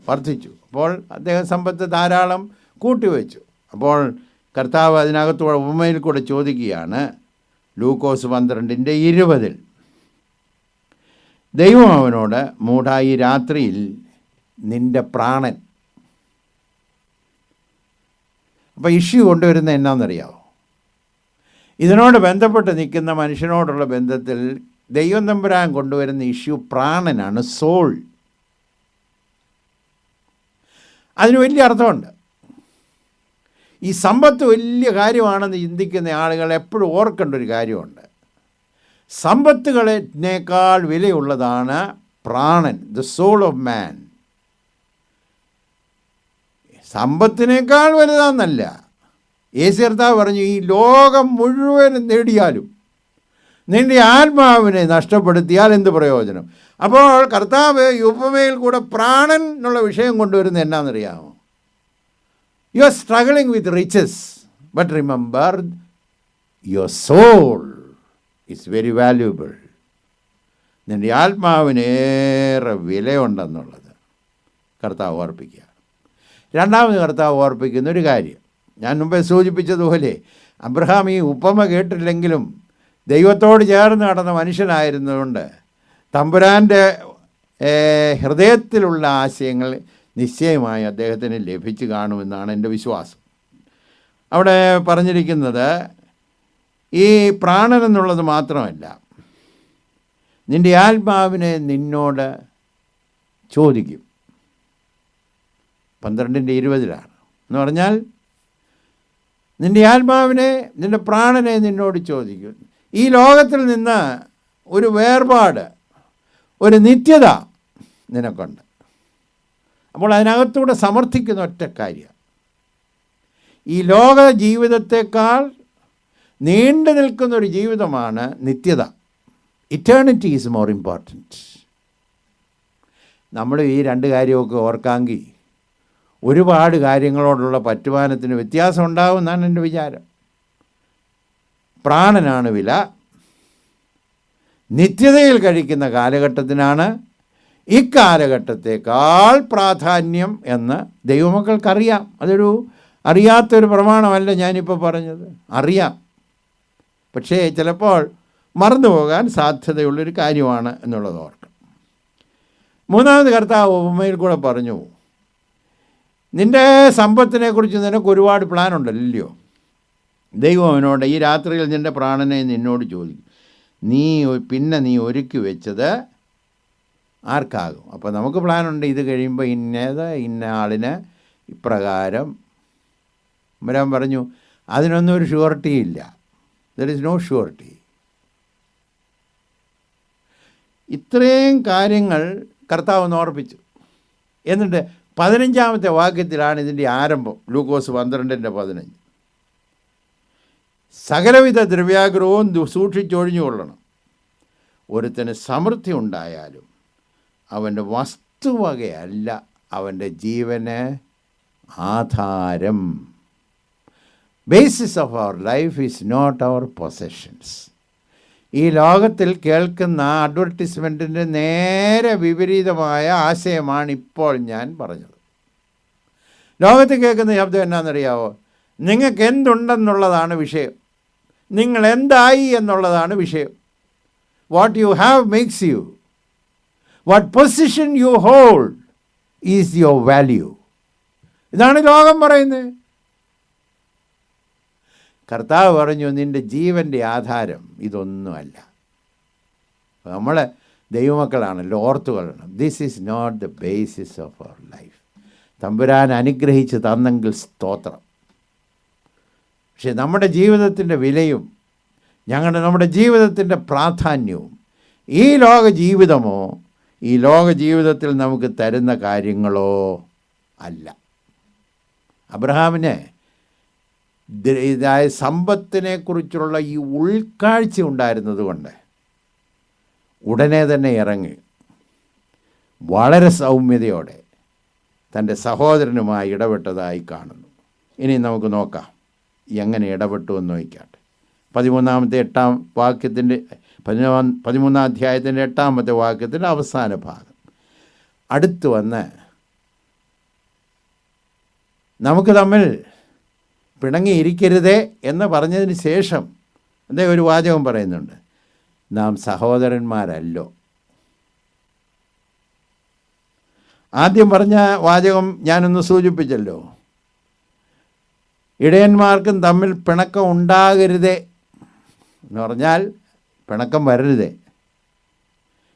വർദ്ധിച്ചു. അപ്പോൾ അദ്ദേഹം സമ്പത്ത് ധാരാളം കൂട്ടിവെച്ചു. അപ്പോൾ കർത്താവ് അതിനകത്തൂടെ ഉപമയിൽ കൂടെ ചോദിക്കുകയാണ്, ലൂക്കോസ് 12:20, ദൈവം അവനോട്, മൂഢാ, ഈ രാത്രിയിൽ നിൻ്റെ പ്രാണൻ. അപ്പോൾ ഇഷ്യൂ കൊണ്ടുവരുന്ന എന്നാണെന്നറിയാമോ? ഇതിനോട് ബന്ധപ്പെട്ട് നിൽക്കുന്ന മനുഷ്യനോടുള്ള ബന്ധത്തിൽ ദൈവം തമ്പുരാൻ കൊണ്ടുവരുന്ന ഇഷ്യൂ പ്രാണനാണ്, സോൾ. അതിന് വലിയ അർത്ഥമുണ്ട്. ഈ സമ്പത്ത് വലിയ കാര്യമാണെന്ന് ചിന്തിക്കുന്ന ആളുകൾ എപ്പോഴും ഓർക്കേണ്ട ഒരു കാര്യമുണ്ട്. സമ്പത്തുകളേക്കാൾ വിലയുള്ളതാണ് പ്രാണൻ, ദ സോൾ ഓഫ് മാൻ. സമ്പത്തിനേക്കാൾ വലുതാണെന്നല്ല. യേശു കർത്താവ് പറഞ്ഞു, ഈ ലോകം മുഴുവനും നേടിയാലും നിൻ്റെ ആത്മാവിനെ നഷ്ടപ്പെടുത്തിയാൽ എന്ത് പ്രയോജനം? അപ്പോൾ കർത്താവ് ഉപമയിൽ കൂടെ പ്രാണൻ എന്നുള്ള വിഷയം കൊണ്ടുവരുന്ന എന്നാണെന്നറിയാമോ? You are struggling with riches, but remember your soul is very valuable. നിൻ്റെ ആത്മാവിനേറെ വിലയുണ്ടെന്നുള്ളത് കർത്താവ് ഓർപ്പിക്കുക. രണ്ടാമത് കർത്താവ് ഓർപ്പിക്കുന്ന ഒരു കാര്യം, ഞാൻ മുമ്പേ സൂചിപ്പിച്ചതുപോലെ, അബ്രഹാം ഈ ഉപമ കേട്ടില്ലെങ്കിലും ദൈവത്തോട് ചേർന്ന് നടന്ന മനുഷ്യനായിരുന്നതുകൊണ്ട് തമ്പുരാൻ്റെ ഹൃദയത്തിലുള്ള ആശയങ്ങൾ നിശ്ചയമായി അദ്ദേഹത്തിന് ലഭിച്ചു കാണുമെന്നാണ് എൻ്റെ വിശ്വാസം. അവിടെ പറഞ്ഞിരിക്കുന്നത് ഈ പ്രാണൻ എന്നുള്ളത് മാത്രമല്ല, നിൻ്റെ ആത്മാവിനെ നിന്നോട് ചോദിക്കും. 12:20 എന്ന് പറഞ്ഞാൽ നിൻ്റെ ആത്മാവിനെ, നിൻ്റെ പ്രാണനെ നിന്നോട് ചോദിക്കും. ഈ ലോകത്തിൽ നിന്ന് ഒരു വേർപാട്, ഒരു നിത്യത നിനക്കുണ്ട്. അപ്പോൾ അതിനകത്തൂടെ സമർത്ഥിക്കുന്ന ഒറ്റ കാര്യം, ഈ ലോക ജീവിതത്തെക്കാൾ നീണ്ടു നിൽക്കുന്നൊരു ജീവിതമാണ് നിത്യത. Eternity is more important. നമ്മൾ ഈ രണ്ട് കാര്യമൊക്കെ ഓർക്കാമെങ്കിൽ ഒരുപാട് കാര്യങ്ങളോടുള്ള പറ്റുമാനത്തിന് വ്യത്യാസം ഉണ്ടാകുമെന്നാണ് എൻ്റെ വിചാരം. പ്രാണനാണ് വില. നിത്യതയിൽ കഴിക്കുന്ന കാലഘട്ടത്തിനാണ് ഇക്കാലഘട്ടത്തേക്കാൾ പ്രാധാന്യം എന്ന് ദൈവമക്കൾക്കറിയാം. അതൊരു അറിയാത്തൊരു പ്രമാണമല്ല ഞാനിപ്പോൾ പറഞ്ഞത്, അറിയാം. പക്ഷേ ചിലപ്പോൾ മറന്നു പോകാൻ സാധ്യതയുള്ളൊരു കാര്യമാണ് എന്നുള്ളത് ഓർക്കണം. മൂന്നാമത് കർത്താവ് ഉപമയിൽ കൂടെ പറഞ്ഞു, നിൻ്റെ സമ്പത്തിനെക്കുറിച്ച് നിനക്ക് ഒരുപാട് പ്ലാൻ ഉണ്ടല്ലോ. ദൈവം അവനോട്, ഈ രാത്രിയിൽ നിൻ്റെ പ്രാണനെ നിന്നോട് ചോദിക്കും, നീ ഒരുക്കി വെച്ചത് ആർക്കാകും? അപ്പോൾ നമുക്ക് പ്ലാനുണ്ട്, ഇത് കഴിയുമ്പോൾ ഇന്ന ആളിന് ഇപ്രകാരം. വരാൻ പറഞ്ഞു, അതിനൊന്നും ഒരു ഷുവർട്ടി ഇല്ല. There is no surety. ഇത്രയും കാര്യങ്ങൾ കർത്താവ് ഓർപ്പിച്ചു. എന്നിട്ട് 15-ാമത്തെ വാക്യത്തിലാണ് ഇതിൻ്റെ ആരംഭം. ലൂക്കോസ് 12:15. സകലവിധ ദ്രവ്യാഗ്രഹവും സൂക്ഷിച്ചൊഴിഞ്ഞുകൊള്ളണം. ഒരുത്തന് സമൃദ്ധി ഉണ്ടായാലും അവൻ്റെ വസ്തുവകയല്ല അവൻ്റെ ജീവന് ആധാരം. Basis of our life is not our possessions. ഈ ലോകത്തിൽ കേൾക്കുന്ന അഡ്വർടൈസ്മെൻറ്റിൻ്റെ നേരെ വിപരീതമായ ആശയമാണ് ഇപ്പോൾ ഞാൻ പറഞ്ഞത്. ലോകത്തിൽ കേൾക്കുന്ന ശബ്ദം എന്നാണെന്നറിയാവോ? നിങ്ങൾക്ക് എന്തുണ്ടെന്നുള്ളതാണ് വിഷയം, നിങ്ങൾ എന്തായി എന്നുള്ളതാണ് വിഷയം. What you have makes you, what position you hold is your value. ഇതാണ് ലോകം പറയുന്നത്. കർത്താവ് പറഞ്ഞു, നിൻ്റെ ജീവൻ്റെ ആധാരം ഇതൊന്നുമല്ല. നമ്മൾ ദൈവമക്കളാണല്ലോ, ഓർത്തുകൊള്ളണം. This is not the basis of our life. തമ്പുരാൻ അനുഗ്രഹിച്ച് തന്നെങ്കിൽ സ്തോത്രം. പക്ഷെ നമ്മുടെ ജീവിതത്തിൻ്റെ വിലയും നമ്മുടെ ജീവിതത്തിൻ്റെ പ്രാധാന്യവും ഈ ലോക ജീവിതമോ ഈ ലോക ജീവിതത്തിൽ നമുക്ക് തരുന്ന കാര്യങ്ങളോ അല്ല. അബ്രഹാമിന് സമ്പത്തിനെക്കുറിച്ചുള്ള ഈ ഉൾക്കാഴ്ച ഉണ്ടായിരുന്നത് കൊണ്ട് ഉടനെ തന്നെ ഇറങ്ങി വളരെ സൗമ്യതയോടെ തൻ്റെ സഹോദരനുമായി ഇടപെട്ടതായി കാണുന്നു. ഇനി നമുക്ക് നോക്കാം എങ്ങനെ ഇടപെട്ടു എന്ന് നോക്കാട്ടെ. 13-ാം വാക്യത്തിൻ്റെ 13-ാം അധ്യായത്തിൻ്റെ 8-ാമത്തെ വാക്യത്തിൻ്റെ അവസാന ഭാഗം. അടുത്ത് വന്ന് നമുക്ക് തമ്മിൽ പിണങ്ങിയിരിക്കരുതേ എന്ന് പറഞ്ഞതിന് ശേഷം ഒരു വാചകം പറയുന്നുണ്ട്, നാം സഹോദരന്മാരല്ലോ. ആദ്യം പറഞ്ഞ വാചകം ഞാനൊന്ന് സൂചിപ്പിച്ചല്ലോ, ഇടയന്മാർക്കും തമ്മിൽ പിണക്കം ഉണ്ടാകരുതേ എന്ന് പറഞ്ഞാൽ പിണക്കം വരരുതേ.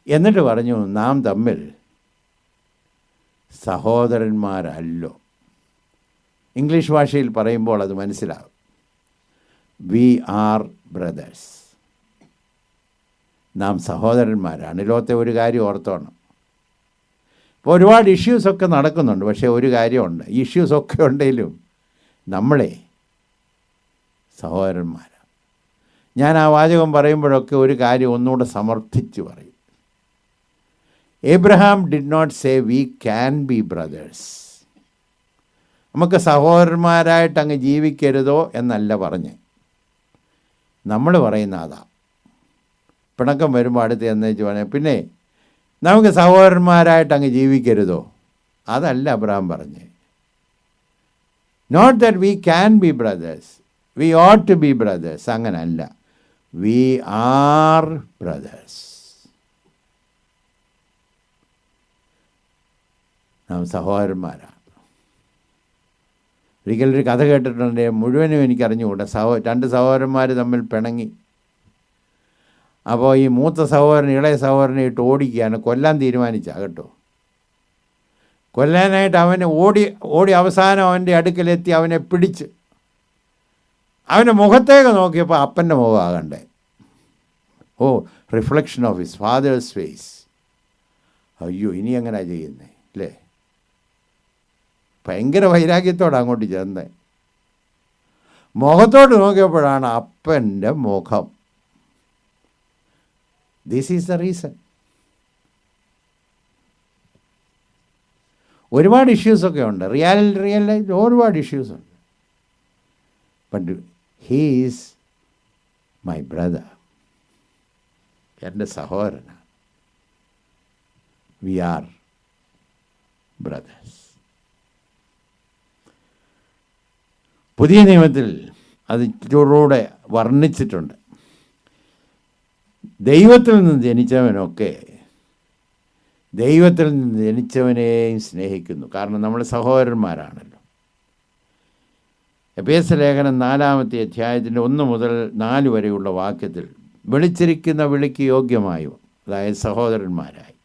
എന്നിട്ട് പറഞ്ഞു, നാം തമ്മിൽ സഹോദരന്മാരല്ലോ. ഇംഗ്ലീഷ് ഭാഷയിൽ പറയുമ്പോൾ അത് മനസ്സിലാവും. We are brothers. നാം സഹോദരന്മാരാണ്. ലോകത്തെ ഒരു കാര്യം ഓർത്തോണം. ഇപ്പോൾ ഒരുപാട് ഇഷ്യൂസൊക്കെ നടക്കുന്നുണ്ട്. പക്ഷേ ഒരു കാര്യമുണ്ട്, ഇഷ്യൂസൊക്കെ ഉണ്ടെങ്കിലും നമ്മളെ സഹോദരന്മാരാണ്. ഞാൻ ആ വാചകം പറയുമ്പോഴൊക്കെ ഒരു കാര്യം ഒന്നുകൂടെ സമർത്ഥിച്ച് പറയും. Abraham did not say we can be brothers. നമുക്ക് സഹോദരന്മാരായിട്ട് അങ്ങ് ജീവിക്കരുതോ എന്നല്ല പറഞ്ഞ്. നമ്മൾ പറയുന്ന അതാ. പിണക്കം വരുമ്പോൾ അടുത്ത് എന്നേച്ച് പറഞ്ഞാൽ പിന്നെ നമുക്ക് സഹോദരന്മാരായിട്ട് അങ്ങ് ജീവിക്കരുതോ, അതല്ല അബ്രഹാം പറഞ്ഞ്. Not that we can be brothers, we ought to be brothers, അങ്ങനല്ല. We are brothers. നാം സഹോദരന്മാരാണ്. ഒരിക്കലൊരു കഥ കേട്ടിട്ടുണ്ട്, മുഴുവനും എനിക്കറിഞ്ഞുകൂടാ. രണ്ട് സഹോദരന്മാർ തമ്മിൽ പിണങ്ങി. അപ്പോൾ ഈ മൂത്ത സഹോദരൻ ഇളയ സഹോദരനെ ഇട്ട് ഓടിക്കുകയാണ്, കൊല്ലാൻ തീരുമാനിച്ചാൽ കേട്ടോ. കൊല്ലാനായിട്ട് അവനെ ഓടി അവസാനം അവൻ്റെ അടുക്കലെത്തി അവനെ പിടിച്ച് അവൻ്റെ മുഖത്തേക്ക് നോക്കിയപ്പോൾ അപ്പൻ്റെ മുഖമാകണ്ടേ. Oh, reflection of his father's face. അയ്യോ, ഇനി എങ്ങനെ ചെയ്യുന്നേ അല്ലേ? ഭയങ്കര വൈരാഗ്യത്തോടെ അങ്ങോട്ട് ചെന്നേ. മുഖത്തോട്ട് നോക്കിയപ്പോഴാണ് അപ്പൻ്റെ മുഖം. This is the reason. ഒരുപാട് ഇഷ്യൂസൊക്കെ ഉണ്ട്, റിയൽ ലൈഫ് ഒരുപാട് ഇഷ്യൂസുണ്ട്. But he is my brother, എൻ്റെ സഹോദരനാണ്. We are brothers. പുതിയ നിയമത്തിൽ അത് ഇച്ചിലൂടെ വർണ്ണിച്ചിട്ടുണ്ട്. ദൈവത്തിൽ നിന്ന് ജനിച്ചവനൊക്കെ ദൈവത്തിൽ നിന്ന് ജനിച്ചവനെയും സ്നേഹിക്കുന്നു. കാരണം നമ്മൾ സഹോദരന്മാരാണല്ലോ. എഫേസ്യ ലേഖനം 4-ാമത്തെ അധ്യായത്തിൻ്റെ 1 മുതൽ 4 വരെയുള്ള വാക്യത്തിൽ വിളിച്ചിരിക്കുന്ന വിളിക്ക് യോഗ്യമായും, അതായത് സഹോദരന്മാരായി,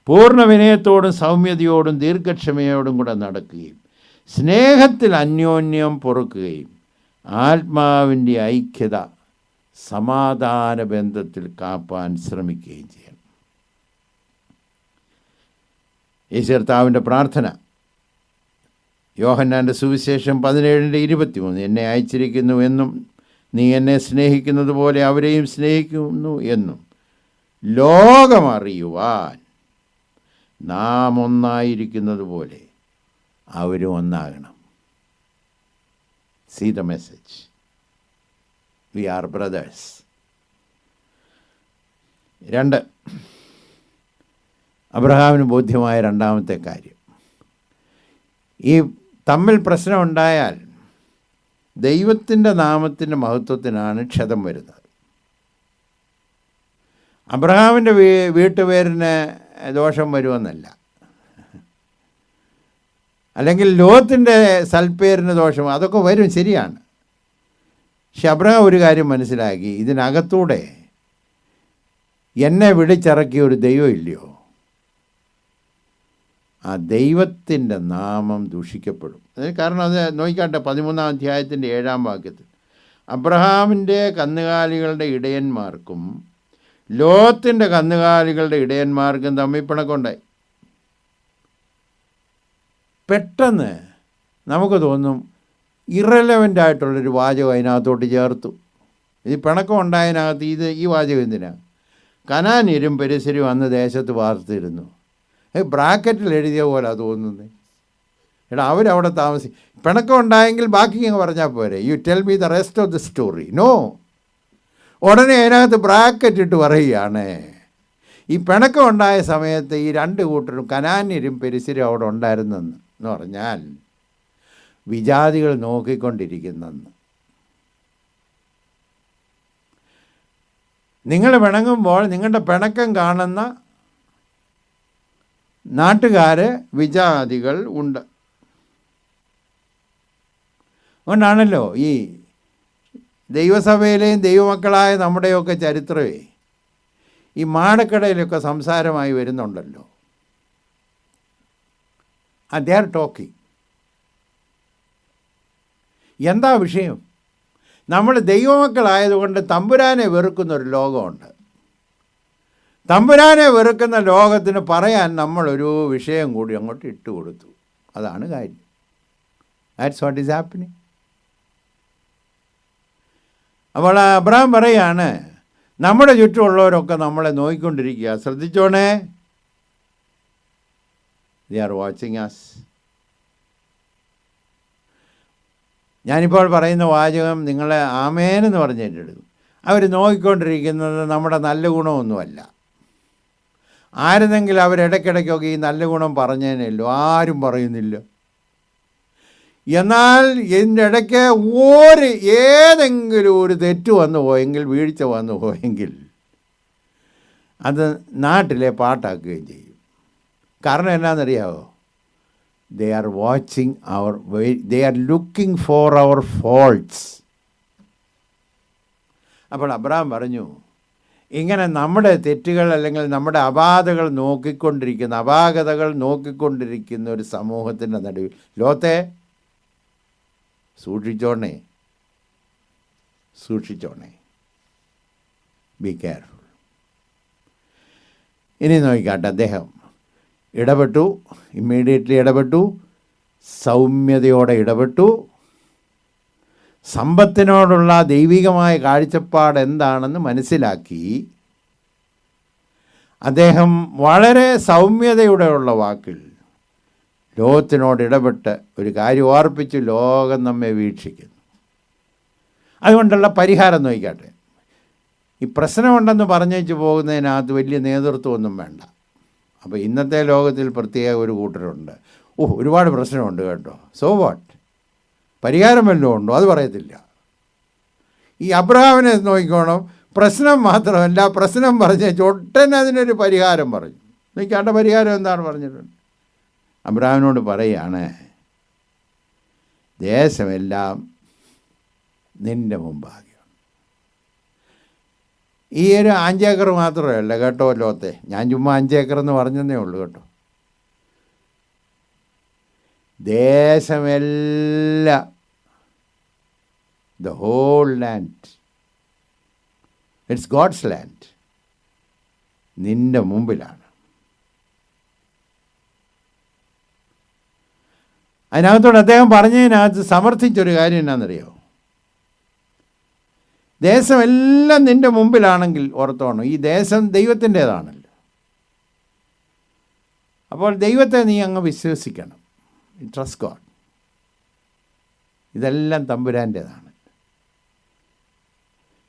പൂർണ്ണ വിനയത്തോടും സൗമ്യതയോടും ദീർഘക്ഷമയോടും കൂടെ നടക്കുകയും സ്നേഹത്തിൽ അന്യോന്യം പൊറുക്കുകയും ആത്മാവിൻ്റെ ഐക്യത സമാധാന ബന്ധത്തിൽ കാപ്പാൻ ശ്രമിക്കുകയും ചെയ്യണം. യേശുകർത്താവിൻ്റെ പ്രാർത്ഥന യോഹന്നാൻ്റെ സുവിശേഷം 17:23, എന്നെ അയച്ചിരിക്കുന്നു എന്നും നീ എന്നെ സ്നേഹിക്കുന്നത് പോലെ അവരെയും സ്നേഹിക്കുന്നു എന്നും ലോകമറിയുവാൻ നാം ഒന്നായിരിക്കുന്നത് പോലെ അവരും ഒന്നാകണം. See the message. We are brothers. 2, അബ്രഹാമിന് ബോധ്യമായ 2-ാമത്തെ കാര്യം, ഈ തമ്മിൽ പ്രശ്നമുണ്ടായാൽ ദൈവത്തിൻ്റെ നാമത്തിൻ്റെ മഹത്വത്തിനാണ് ക്ഷതം വരുന്നത്. അബ്രഹാമിൻ്റെ വീട്ടുപേരിന് ദോഷം വരുമെന്നല്ല, അല്ലെങ്കിൽ ലോകത്തിൻ്റെ സൽപ്പേരിന് ദോഷം, അതൊക്കെ വരും, ശരിയാണ്. പക്ഷെ അബ്രഹാം ഒരു കാര്യം മനസ്സിലാക്കി, ഇതിനകത്തൂടെ എന്നെ വിളിച്ചിറക്കിയ ഒരു ദൈവം ഇല്ലയോ, ആ ദൈവത്തിൻ്റെ നാമം ദൂഷിക്കപ്പെടും. കാരണം അത് നോക്കിക്കാട്ടെ, 13-ാം അധ്യായത്തിൻ്റെ 7-ാം വാക്യത്തിൽ അബ്രഹാമിൻ്റെ കന്നുകാലികളുടെ ഇടയന്മാർക്കും ലോകത്തിൻ്റെ കന്നുകാലികളുടെ ഇടയന്മാർക്കും തമ്മിൽ പിണക്കമുണ്ടായി. പെട്ടെന്ന് നമുക്ക് തോന്നും ഇറലവൻ്റായിട്ടുള്ളൊരു വാചകം അതിനകത്തോട്ട് ചേർത്തു. ഈ പിണക്കം ഉണ്ടായതിനകത്ത് ഈ വാചകം എന്തിനാണ്? കനാന്യരും പെരിസരും അന്ന് ദേശത്ത് വാർത്തിരുന്നു. ബ്രാക്കറ്റിൽ എഴുതിയ പോലെ തോന്നുന്നത്. എടാ, അവരവിടെ പിണക്കം ഉണ്ടായെങ്കിൽ ബാക്കി അങ്ങ് പറഞ്ഞാൽ പോരെ. You tell me the rest of the story. No, ഉടനെ അതിനകത്ത് ബ്രാക്കറ്റ് ഇട്ട് പറയുകയാണ്. ഈ പിണക്കം ഉണ്ടായ സമയത്ത് ഈ 2 കൂട്ടരും കനാന്യരും പെരിസരും അവിടെ ഉണ്ടായിരുന്നെന്ന് പറഞ്ഞാൽ വിജാതികൾ നോക്കിക്കൊണ്ടിരിക്കുന്നെന്ന്. നിങ്ങൾ പിണങ്ങുമ്പോൾ നിങ്ങളുടെ പിണക്കം കാണുന്ന നാട്ടുകാർ വിജാതികൾ ഉണ്ട്. അതുകൊണ്ടാണല്ലോ ഈ ദൈവസഭയിലെയും ദൈവമക്കളായ നമ്മുടെയൊക്കെ ചരിത്രമേ ഈ മാടക്കടയിലൊക്കെ സംസാരമായി വരുന്നുണ്ടല്ലോ. They are talking. എന്താ വിഷയം? നമ്മൾ ദൈവമക്കളായതുകൊണ്ട് തമ്പുരാനെ വെറുക്കുന്നൊരു ലോകമുണ്ട്. തമ്പുരാനെ വെറുക്കുന്ന ലോകത്തിന് പറയാൻ നമ്മളൊരു വിഷയം കൂടി അങ്ങോട്ട് ഇട്ട് കൊടുത്തു. അതാണ് കാര്യം. That's what is happening. അപ്പോൾ അബ്രഹാം പറയാണ്, നമ്മുടെ ചുറ്റുമുള്ളവരൊക്കെ നമ്മളെ നോക്കിക്കൊണ്ടിരിക്കുക, ശ്രദ്ധിച്ചോണേ. They are watching us. ഞാനിപ്പോൾ പറയുന്ന വാചകം നിങ്ങളെ ആമേനെന്ന് പറഞ്ഞിട്ടെടുക്കും. അവർ നോക്കിക്കൊണ്ടിരിക്കുന്നത് നമ്മുടെ നല്ല ഗുണമൊന്നുമല്ല. ആരെന്നെങ്കിലും അവരിടയ്ക്കിടയ്ക്കൊക്കെ ഈ നല്ല ഗുണം പറഞ്ഞേനല്ലോ, ആരും പറയുന്നില്ല. എന്നാൽ ഇതിൻ്റെ ഇടയ്ക്ക് ഏതെങ്കിലും ഒരു തെറ്റ് വന്നു പോയെങ്കിൽ, വീഴ്ച വന്നു പോയെങ്കിൽ അത് നാട്ടിലെ പാട്ടാക്കുകയും ചെയ്യും. കാരണം എന്നാണെന്നറിയാമോ? they are watching they are looking for our faults. അപ്പോൾ അബ്രഹാം പറഞ്ഞു, ഇങ്ങനെ നമ്മുടെ തെറ്റുകൾ അല്ലെങ്കിൽ നമ്മുടെ അപാകതകൾ നോക്കിക്കൊണ്ടിരിക്കുന്ന ഒരു സമൂഹത്തിൻ്റെ നടുവിൽ ലോകത്തെ സൂക്ഷിച്ചോണേ. സൂക്ഷിച്ചോണേ. Be careful. ഇനി നോക്കിക്കാട്ടെ, അദ്ദേഹം ഇടപെട്ടു, ഇമ്മീഡിയറ്റ്ലി ഇടപെട്ടു, സൗമ്യതയോടെ ഇടപെട്ടു. സമ്പത്തിനോടുള്ള ദൈവികമായ കാഴ്ചപ്പാട് എന്താണെന്ന് മനസ്സിലാക്കി അദ്ദേഹം വളരെ സൗമ്യതയോടെയുള്ള വാക്കിൽ ലോകത്തിനോട് ഇടപെട്ട് ഒരു കാര്യം ഓർപ്പിച്ച് ലോകം നമ്മെ വീക്ഷിക്കുന്നു. അതുകൊണ്ടുള്ള പരിഹാരം നോക്കിക്കാട്ടെ. ഈ പ്രശ്നമുണ്ടെന്ന് പറഞ്ഞേച്ച് പോകുന്നതിനകത്ത് വലിയ നേതൃത്വമൊന്നും വേണ്ട. അപ്പോൾ ഇന്നത്തെ ലോകത്തിൽ പ്രത്യേക ഒരു കൂട്ടരുണ്ട്, ഒരുപാട് പ്രശ്നമുണ്ട് കേട്ടോ, സോ വാട്ട്, പരിഹാരം വല്ലതും ഉണ്ടോ, അത് പറയത്തില്ല. ഈ അബ്രഹാമിനെ നോക്കിക്കോണം, പ്രശ്നം മാത്രമല്ല, പ്രശ്നം പറഞ്ഞേച്ച് ഒട്ടനെ അതിനൊരു പരിഹാരം പറഞ്ഞു. നോക്കിക്കാട്ട പരിഹാരം എന്താണ് പറഞ്ഞിട്ടുണ്ട്. അബ്രഹാമിനോട് പറയുകയാണ്, ദേശമെല്ലാം നിൻ്റെ മുമ്പാകെ. ഈ ഒരു 5 ഏക്കർ മാത്രമല്ല കേട്ടോ ലോകത്തെ, ഞാൻ ചുമ്മാ 5 ഏക്കർ എന്ന് പറഞ്ഞതേ ഉള്ളൂ കേട്ടോ. ദേശമെല്ലാം, the whole land, it's God's land, നിൻ്റെ മുമ്പിലാണ്. അതിനകത്തോട് അദ്ദേഹം പറഞ്ഞതിനകത്ത് സമർത്ഥിച്ചൊരു കാര്യം എന്നാണെന്നറിയോ? ദേശമെല്ലാം നിൻ്റെ മുമ്പിലാണെങ്കിൽ ഓർത്തോണം, ഈ ദേശം ദൈവത്തിൻ്റേതാണല്ലോ. അപ്പോൾ ദൈവത്തെ നീ അങ്ങ് വിശ്വസിക്കണം. Trust God. ഇതെല്ലാം തമ്പുരാൻ്റേതാണ്.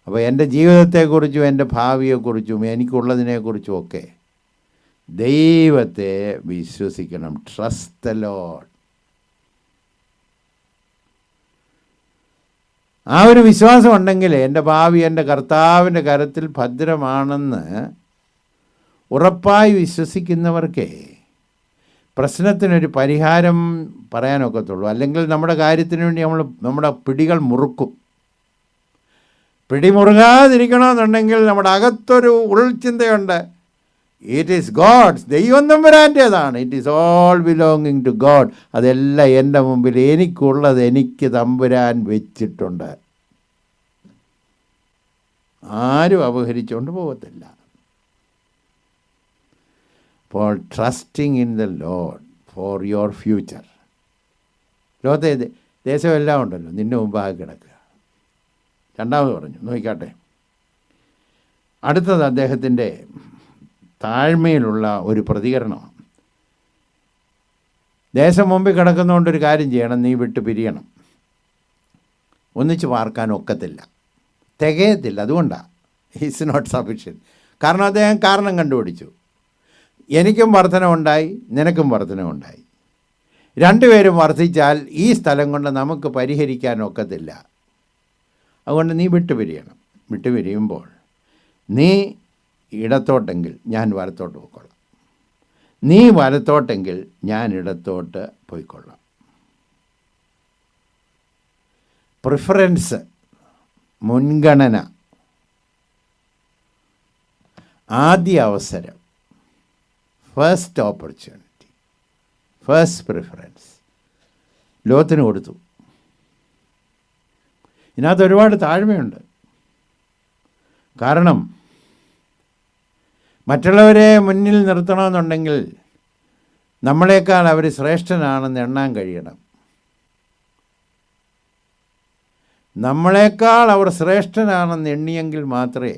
അപ്പോൾ എൻ്റെ ജീവിതത്തെക്കുറിച്ചും എൻ്റെ ഭാവിയെക്കുറിച്ചും എനിക്കുള്ളതിനെക്കുറിച്ചും ഒക്കെ ദൈവത്തെ വിശ്വസിക്കണം. Trust the Lord. ആ ഒരു വിശ്വാസം ഉണ്ടെങ്കിൽ എൻ്റെ ഭാവി എൻ്റെ കർത്താവിൻ്റെ കരത്തിൽ ഭദ്രമാണെന്ന് ഉറപ്പായി വിശ്വസിക്കുന്നവർക്കേ പ്രശ്നത്തിനൊരു പരിഹാരം പറയാനൊക്കത്തുള്ളൂ. അല്ലെങ്കിൽ നമ്മുടെ കാര്യത്തിന് വേണ്ടി നമ്മുടെ പിടികൾ മുറുക്കും. പിടിമുറുകാതിരിക്കണമെന്നുണ്ടെങ്കിൽ നമ്മുടെ അകത്തൊരു ഉൾചിന്തയുണ്ട്, ഇറ്റ് ഈസ് ഗോഡ്സ്, ദൈവം തമ്പുരാൻ്റേതാണ്, it is all belonging to God. അതെല്ലാം എൻ്റെ മുമ്പിൽ എനിക്കുള്ളത് എനിക്ക് തമ്പുരാൻ വെച്ചിട്ടുണ്ട്, ആരും അപഹരിച്ചുകൊണ്ട് പോകത്തില്ല. അപ്പോൾ trusting in the Lord for your future. ലോകത്തെ ദേശമെല്ലാം ഉണ്ടല്ലോ നിൻ്റെ മുമ്പാകെ കിടക്കുക. രണ്ടാമത് പറഞ്ഞു, നോക്കിക്കാട്ടെ. അടുത്തത് അദ്ദേഹത്തിൻ്റെ താഴ്മയിലുള്ള ഒരു പ്രതികരണമാണ്. ദേശം മുമ്പിൽ കിടക്കുന്നതുകൊണ്ടൊരു കാര്യം ചെയ്യണം, നീ വിട്ട് പിരിയണം. ഒന്നിച്ച് പാർക്കാൻ ഒക്കത്തില്ല, തികയത്തില്ല. അതുകൊണ്ടാണ് ഈസ് നോട്ട് സഫിഷ്യൻറ്റ്. കാരണം അദ്ദേഹം കാരണം കണ്ടുപിടിച്ചു. എനിക്കും വർധനമുണ്ടായി, നിനക്കും വർധനമുണ്ടായി, രണ്ടുപേരും വർദ്ധിച്ചാൽ ഈ സ്ഥലം കൊണ്ട് നമുക്ക് പരിഹരിക്കാൻ ഒക്കത്തില്ല. അതുകൊണ്ട് നീ വിട്ടുപിരിയണം. വിട്ടുപിരിയുമ്പോൾ നീ ഇടത്തോട്ടെങ്കിൽ ഞാൻ വലത്തോട്ട് പോയിക്കൊള്ളാം, നീ വലത്തോട്ടെങ്കിൽ ഞാൻ ഇടത്തോട്ട് പോയിക്കൊള്ളാം. പ്രിഫറൻസ്, മുൻഗണന, ആദ്യ അവസരം, ഫസ്റ്റ് ഓപ്പർച്യൂണിറ്റി, ഫസ്റ്റ് പ്രിഫറൻസ് ലോകത്തിന് കൊടുത്തു. ഇതിനകത്ത് ഒരുപാട് താഴ്മയുണ്ട്. കാരണം മറ്റുള്ളവരെ മുന്നിൽ നിർത്തണമെന്നുണ്ടെങ്കിൽ നമ്മളെക്കാൾ അവർ ശ്രേഷ്ഠനാണെന്ന് എണ്ണാൻ കഴിയണം. നമ്മളെക്കാൾ അവർ ശ്രേഷ്ഠനാണെന്ന് എണ്ണിയെങ്കിൽ മാത്രമേ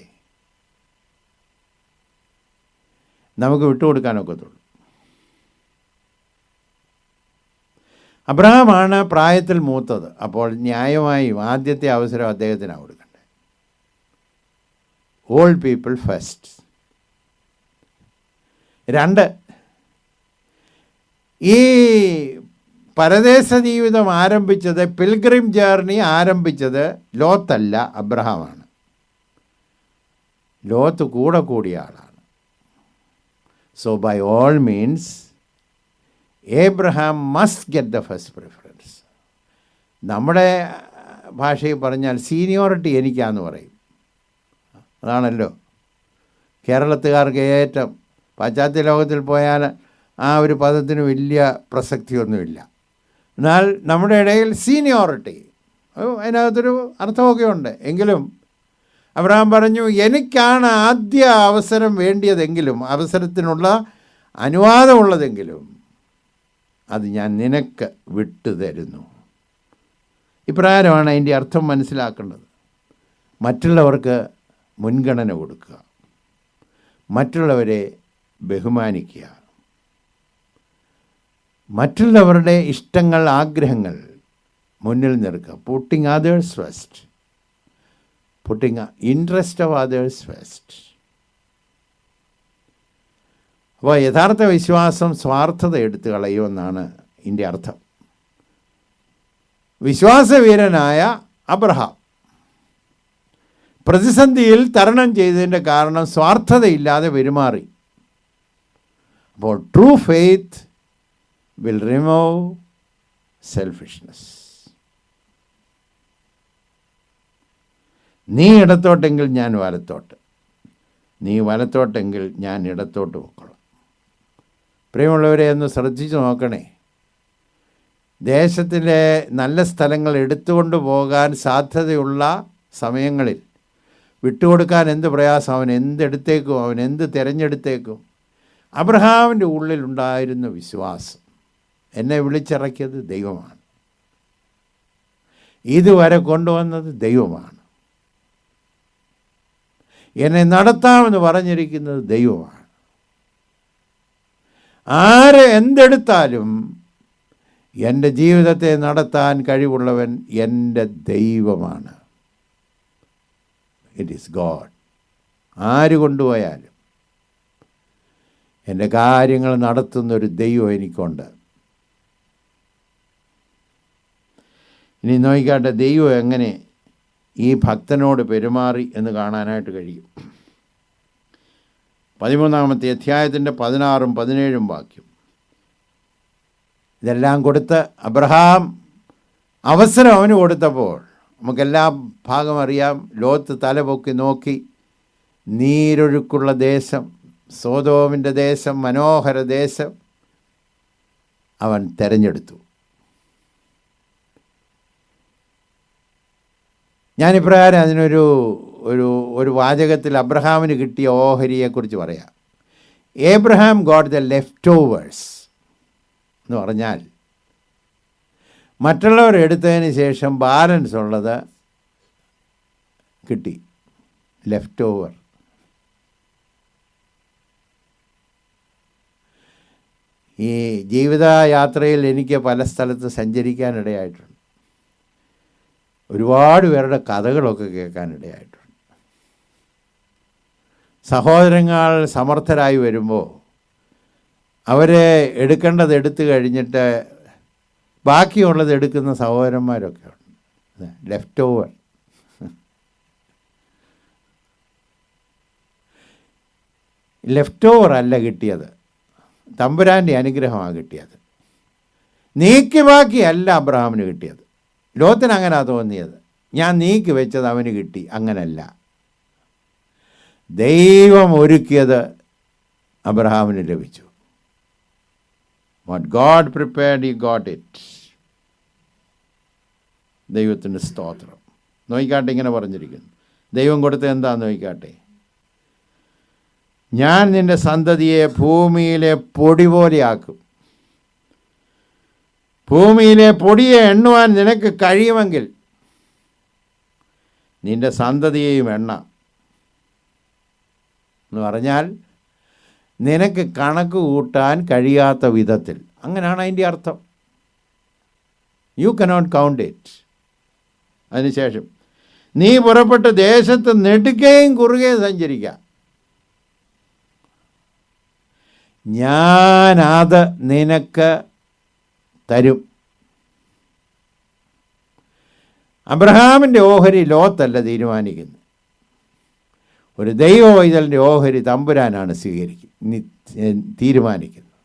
നമുക്ക് വിട്ടുകൊടുക്കാനൊക്കത്തുള്ളൂ. അബ്രഹാമാണ് പ്രായത്തിൽ മൂത്തത്. അപ്പോൾ ന്യായമായും ആദ്യത്തെ അവസരം അദ്ദേഹത്തിനാണ് കൊടുക്കേണ്ടത്. Old people first. 2, ഈ പരദേശ ജീവിതം ആരംഭിച്ചത്, പിൽഗ്രിം ജേർണി ആരംഭിച്ചത് ലോത്തല്ല, അബ്രഹാമാണ്. ലോത്ത് കൂടെ കൂടിയ ആളാണ്. So by all means Abraham must get the first preference. നമ്മുടെ ഭാഷയിൽ പറഞ്ഞാൽ സീനിയോറിറ്റി എനിക്കാന്ന് പറയും. അതാണല്ലോ കേരളത്തുകാർക്ക് ഏറ്റവും. പാശ്ചാത്യ ലോകത്തിൽ പോയാൽ ആ ഒരു പദത്തിന് വലിയ പ്രസക്തിയൊന്നുമില്ല. എന്നാൽ നമ്മുടെ ഇടയിൽ സീനിയോറിറ്റി, അതിനകത്തൊരു അർത്ഥമൊക്കെ ഉണ്ട്. എങ്കിലും അബ്രഹാം പറഞ്ഞു, എനിക്കാണ് ആദ്യ അവസരം വേണ്ടിയതെങ്കിലും, അവസരത്തിനുള്ള അനുവാദമുള്ളതെങ്കിലും അത് ഞാൻ നിനക്ക് വിട്ടു തരുന്നു. ഇപ്രകാരമാണ് അതിൻ്റെ അർത്ഥം മനസ്സിലാക്കേണ്ടത്. മറ്റുള്ളവർക്ക് മുൻഗണന കൊടുക്കുക, മറ്റുള്ളവരെ ബഹുമാനിക്കുക, മറ്റുള്ളവരുടെ ഇഷ്ടങ്ങൾ, ആഗ്രഹങ്ങൾ മുന്നിൽ നിർത്തുക. Putting others first, putting interest of others first. അപ്പോൾ യഥാർത്ഥ വിശ്വാസം സ്വാർത്ഥത എടുത്തു കളയുമെന്നാണ് ഇതിൻ്റെ അർത്ഥം. വിശ്വാസവീരനായ അബ്രഹാം പ്രതിസന്ധിയിൽ തരണം ചെയ്തതിൻ്റെ കാരണം സ്വാർത്ഥതയില്ലാതെ പെരുമാറി. അപ്പോൾ true faith will remove selfishness. നീ ഇടത്തോട്ടെങ്കിൽ ഞാൻ വലത്തോട്ട്, നീ വലത്തോട്ടെങ്കിൽ ഞാൻ ഇടത്തോട്ട് പോയിക്കൊള്ളാം. പ്രിയമുള്ളവരെ, ഒന്ന് ശ്രദ്ധിച്ചു നോക്കണേ. ദേശത്തിലെ നല്ല സ്ഥലങ്ങൾ എടുത്തുകൊണ്ട് പോകാൻ സാധ്യതയുള്ള സമയങ്ങളിൽ വിട്ടുകൊടുക്കാൻ എന്ത് പ്രയാസം, അവൻ എന്തെടുത്തേക്കും, അവൻ എന്ത് തിരഞ്ഞെടുത്തേക്കും. അബ്രഹാമിൻ്റെ ഉള്ളിലുണ്ടായിരുന്ന വിശ്വാസം, എന്നെ വിളിച്ചിറക്കിയത് ദൈവമാണ്, ഇതുവരെ കൊണ്ടുവന്നത് ദൈവമാണ്, എന്നെ നടത്താമെന്ന് പറഞ്ഞിരിക്കുന്നത് ദൈവമാണ്. ആര് എന്തെടുത്താലും എൻ്റെ ജീവിതത്തെ നടത്താൻ കഴിവുള്ളവൻ എൻ്റെ ദൈവമാണ്. It is God. ആര് കൊണ്ടുപോയാലും എൻ്റെ കാര്യങ്ങൾ നടത്തുന്നൊരു ദൈവം എനിക്കുണ്ട്. ഇനി നോക്കിക്കാട്ടെ, ദൈവം എങ്ങനെ ഈ ഭക്തനോട് പെരുമാറി എന്ന് കാണാനായിട്ട് കഴിയും. 13-ാമത്തെ അധ്യായത്തിൻ്റെ 16-ഉം 17-ഉം വാക്യം. ഇതെല്ലാം കൊടുത്ത് അബ്രഹാം അവസരം അവന് കൊടുത്തപ്പോൾ, നമുക്കെല്ലാം ഭാഗം അറിയാം. ലോത്ത് തലപൊക്കി നോക്കി നീരൊഴുക്കുള്ള ദേശം, സോദോമിൻ്റെ ദേശം, മനോഹര ദേശം അവൻ തിരഞ്ഞെടുത്തു. ഞാനിപ്രകാരം അതിനൊരു ഒരു വാചകത്തിൽ അബ്രഹാമിന് കിട്ടിയ ഓഹരിയെക്കുറിച്ച് പറയാം. Abraham got the left overs എന്ന് പറഞ്ഞാൽ മറ്റുള്ളവർ എടുത്തതിന് ശേഷം ബാലൻസ് ഉള്ളത് കിട്ടി, ലെഫ്റ്റ് ഓവർ. ഈ ജീവിതയാത്രയിൽ എനിക്ക് പല സ്ഥലത്ത് സഞ്ചരിക്കാനിടയായിട്ടുണ്ട്. ഒരുപാട് പേരുടെ കഥകളൊക്കെ കേൾക്കാനിടയായിട്ടുണ്ട്. സഹോദരങ്ങൾ സമർത്ഥരായി വരുമ്പോൾ അവരെ എടുക്കേണ്ടത് എടുത്തു കഴിഞ്ഞിട്ട് ബാക്കിയുള്ളത് എടുക്കുന്ന സഹോദരന്മാരൊക്കെ ഉണ്ട്, ലെഫ്റ്റ് ഓവർ. ലെഫ്റ്റ് ഓവർ അല്ല കിട്ടിയത്, തമ്പുരാൻ്റെ അനുഗ്രഹമാണ് കിട്ടിയത്. നീക്കി ബാക്കി അല്ല അബ്രഹാമിന് കിട്ടിയത്. ലോത്തിന് അങ്ങനെയാ തോന്നിയത്, ഞാൻ നീക്കി വെച്ചത് അവന് കിട്ടി. അങ്ങനല്ല, ദൈവം ഒരുക്കിയത് അബ്രഹാമിന് ലഭിച്ചു. What God prepared, he got it. ദൈവത്തിൻ്റെ സ്തോത്രം. നോക്കിക്കാട്ടെ, ഇങ്ങനെ പറഞ്ഞിരിക്കുന്നു. ദൈവം കൊടുത്തത് എന്താണെന്ന് നോക്കിക്കാട്ടെ. ഞാൻ നിൻ്റെ സന്തതിയെ ഭൂമിയിലെ പൊടി പോലെയാക്കും. ഭൂമിയിലെ പൊടിയെ എണ്ണുവാൻ നിനക്ക് കഴിയുമെങ്കിൽ നിൻ്റെ സന്തതിയെയും എണ്ണാം എന്ന് പറഞ്ഞാൽ നിനക്ക് കണക്ക് കൂട്ടാൻ കഴിയാത്ത വിധത്തിൽ. അങ്ങനെയാണ് അതിൻ്റെ അർത്ഥം. You cannot count it. അതിനുശേഷം നീ പുറപ്പെട്ട് ദേശത്ത് നെടുകയും കുറുകയും സഞ്ചരിക്കാം. ഞാനത് നിനക്ക് തരും. അബ്രഹാമിൻ്റെ ഓഹരി ലോത്തല്ല തീരുമാനിക്കുന്നത്. ഒരു ദൈവവൈതലിൻ്റെ ഓഹരി തമ്പുരാനാണ് തീരുമാനിക്കുന്നത്.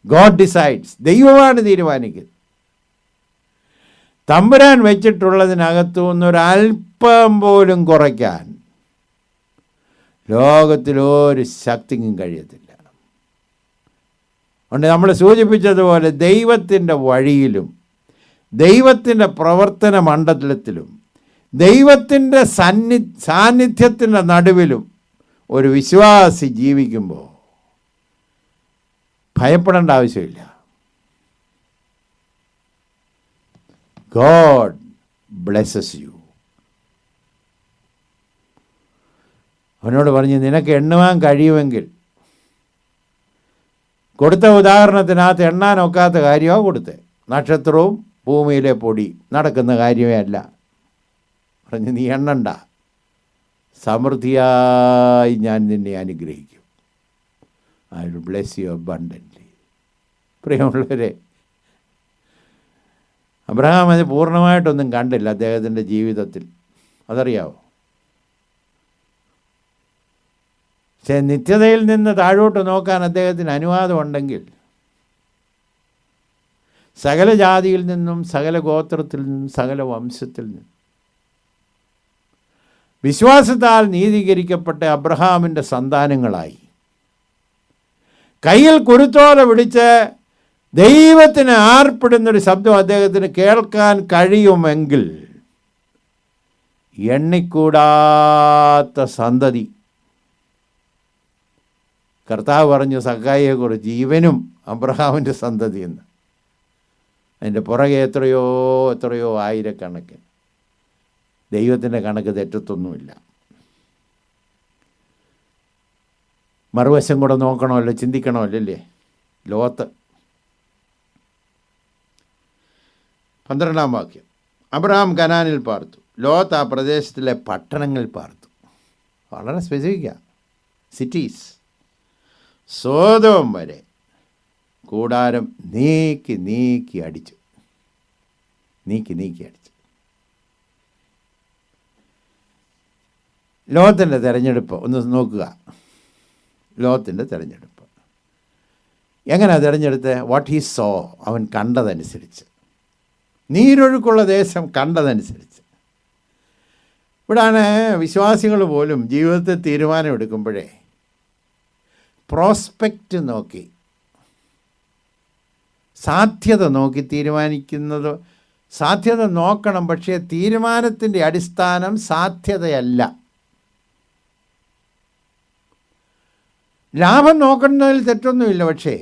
God decides. ദൈവമാണ് തീരുമാനിക്കുന്നത്. തമ്പുരാൻ വെച്ചിട്ടുള്ളതിനകത്തു നിന്നൊരല്പം പോലും കുറയ്ക്കാൻ ലോകത്തിലൊരു ശക്തിക്കും കഴിയത്തില്ല. അതുകൊണ്ട് നമ്മൾ സൂചിപ്പിച്ചതുപോലെ ദൈവത്തിൻ്റെ വഴിയിലും ദൈവത്തിൻ്റെ പ്രവർത്തന മണ്ഡലത്തിലും ദൈവത്തിൻ്റെ സാന്നിധ്യത്തിൻ്റെ നടുവിലും ഒരു വിശ്വാസി ജീവിക്കുമ്പോൾ ഭയപ്പെടേണ്ട ആവശ്യമില്ല. God blesses you. അവനോട് പറഞ്ഞ്, നിനക്ക് എണ്ണുവാൻ കഴിയുമെങ്കിൽ, കൊടുത്ത ഉദാഹരണത്തിനകത്ത് എണ്ണാനൊക്കാത്ത കാര്യമാണ് കൊടുത്തത്. നക്ഷത്രവും ഭൂമിയിലെ പൊടി നടക്കുന്ന കാര്യമേ അല്ല. പറഞ്ഞ്, നീ എണ്ണണ്ട, സമൃദ്ധിയായി ഞാൻ നിന്നെ അനുഗ്രഹിക്കും. I will bless you abundantly. പ്രിയമുള്ളവരെ, അബ്രഹാം അത് പൂർണ്ണമായിട്ടൊന്നും കണ്ടില്ല അദ്ദേഹത്തിൻ്റെ ജീവിതത്തിൽ, അതറിയാവോ? പക്ഷേ നിത്യതയിൽ നിന്ന് താഴോട്ട് നോക്കാൻ അദ്ദേഹത്തിന് അനുവാദമുണ്ടെങ്കിൽ സകല ജാതിയിൽ നിന്നും, സകല ഗോത്രത്തിൽ നിന്നും, സകല വംശത്തിൽ നിന്നും വിശ്വാസത്താൽ നീതീകരിക്കപ്പെട്ട അബ്രഹാമിൻ്റെ സന്താനങ്ങളായി കയ്യിൽ കുരുത്തോല പിടിച്ച് ദൈവത്തിന് ആർപ്പിടുന്നൊരു ശബ്ദം അദ്ദേഹത്തിന് കേൾക്കാൻ കഴിയുമെങ്കിൽ എണ്ണിക്കൂടാത്ത സന്തതി. കർത്താവ് പറഞ്ഞു സക്കായിയെക്കുറിച്ച്, ഇവനും അബ്രഹാമിൻ്റെ സന്തതി എന്ന്. അതിൻ്റെ പുറകെ എത്രയോ എത്രയോ ആയിരക്കണക്കിന്. ദൈവത്തിൻ്റെ കണക്ക് തെറ്റത്തൊന്നുമില്ല. മറുവശം കൂടെ നോക്കണമല്ലോ, ചിന്തിക്കണമല്ലോ അല്ലേ? ലോത്ത് 12-ാം വാക്യം. അബ്രഹാം കനാനിൽ പാർത്തു, ലോത്ത് ആ പ്രദേശത്തിലെ പട്ടണങ്ങളിൽ പാർത്തു. വളരെ സ്പെസിഫിക്കാണ്. സിറ്റീസ്. സോദോം വരെ കൂടാരം നീക്കി നീക്കി അടിച്ചു. ലോത്തിൻ്റെ തിരഞ്ഞെടുപ്പ് ഒന്ന് നോക്കുക. ലോത്തിൻ്റെ തിരഞ്ഞെടുപ്പ് എങ്ങനെയാണ് തിരഞ്ഞെടുത്ത്? വാട്ട് ഹി സോ, അവൻ കണ്ടതനുസരിച്ച്, നീരൊഴുക്കുള്ള ദേശം കണ്ടതനുസരിച്ച്. ഇവിടാണ് വിശ്വാസികൾ പോലും ജീവിതത്തിൽ തീരുമാനമെടുക്കുമ്പോഴേ പ്രോസ്പെക്റ്റ് നോക്കി, സാധ്യത നോക്കി തീരുമാനിക്കുന്നത്. സാധ്യത നോക്കണം, പക്ഷേ തീരുമാനത്തിൻ്റെ അടിസ്ഥാനം സാധ്യതയല്ല. ലാഭം നോക്കുന്നതിൽ തെറ്റൊന്നുമില്ല, പക്ഷേ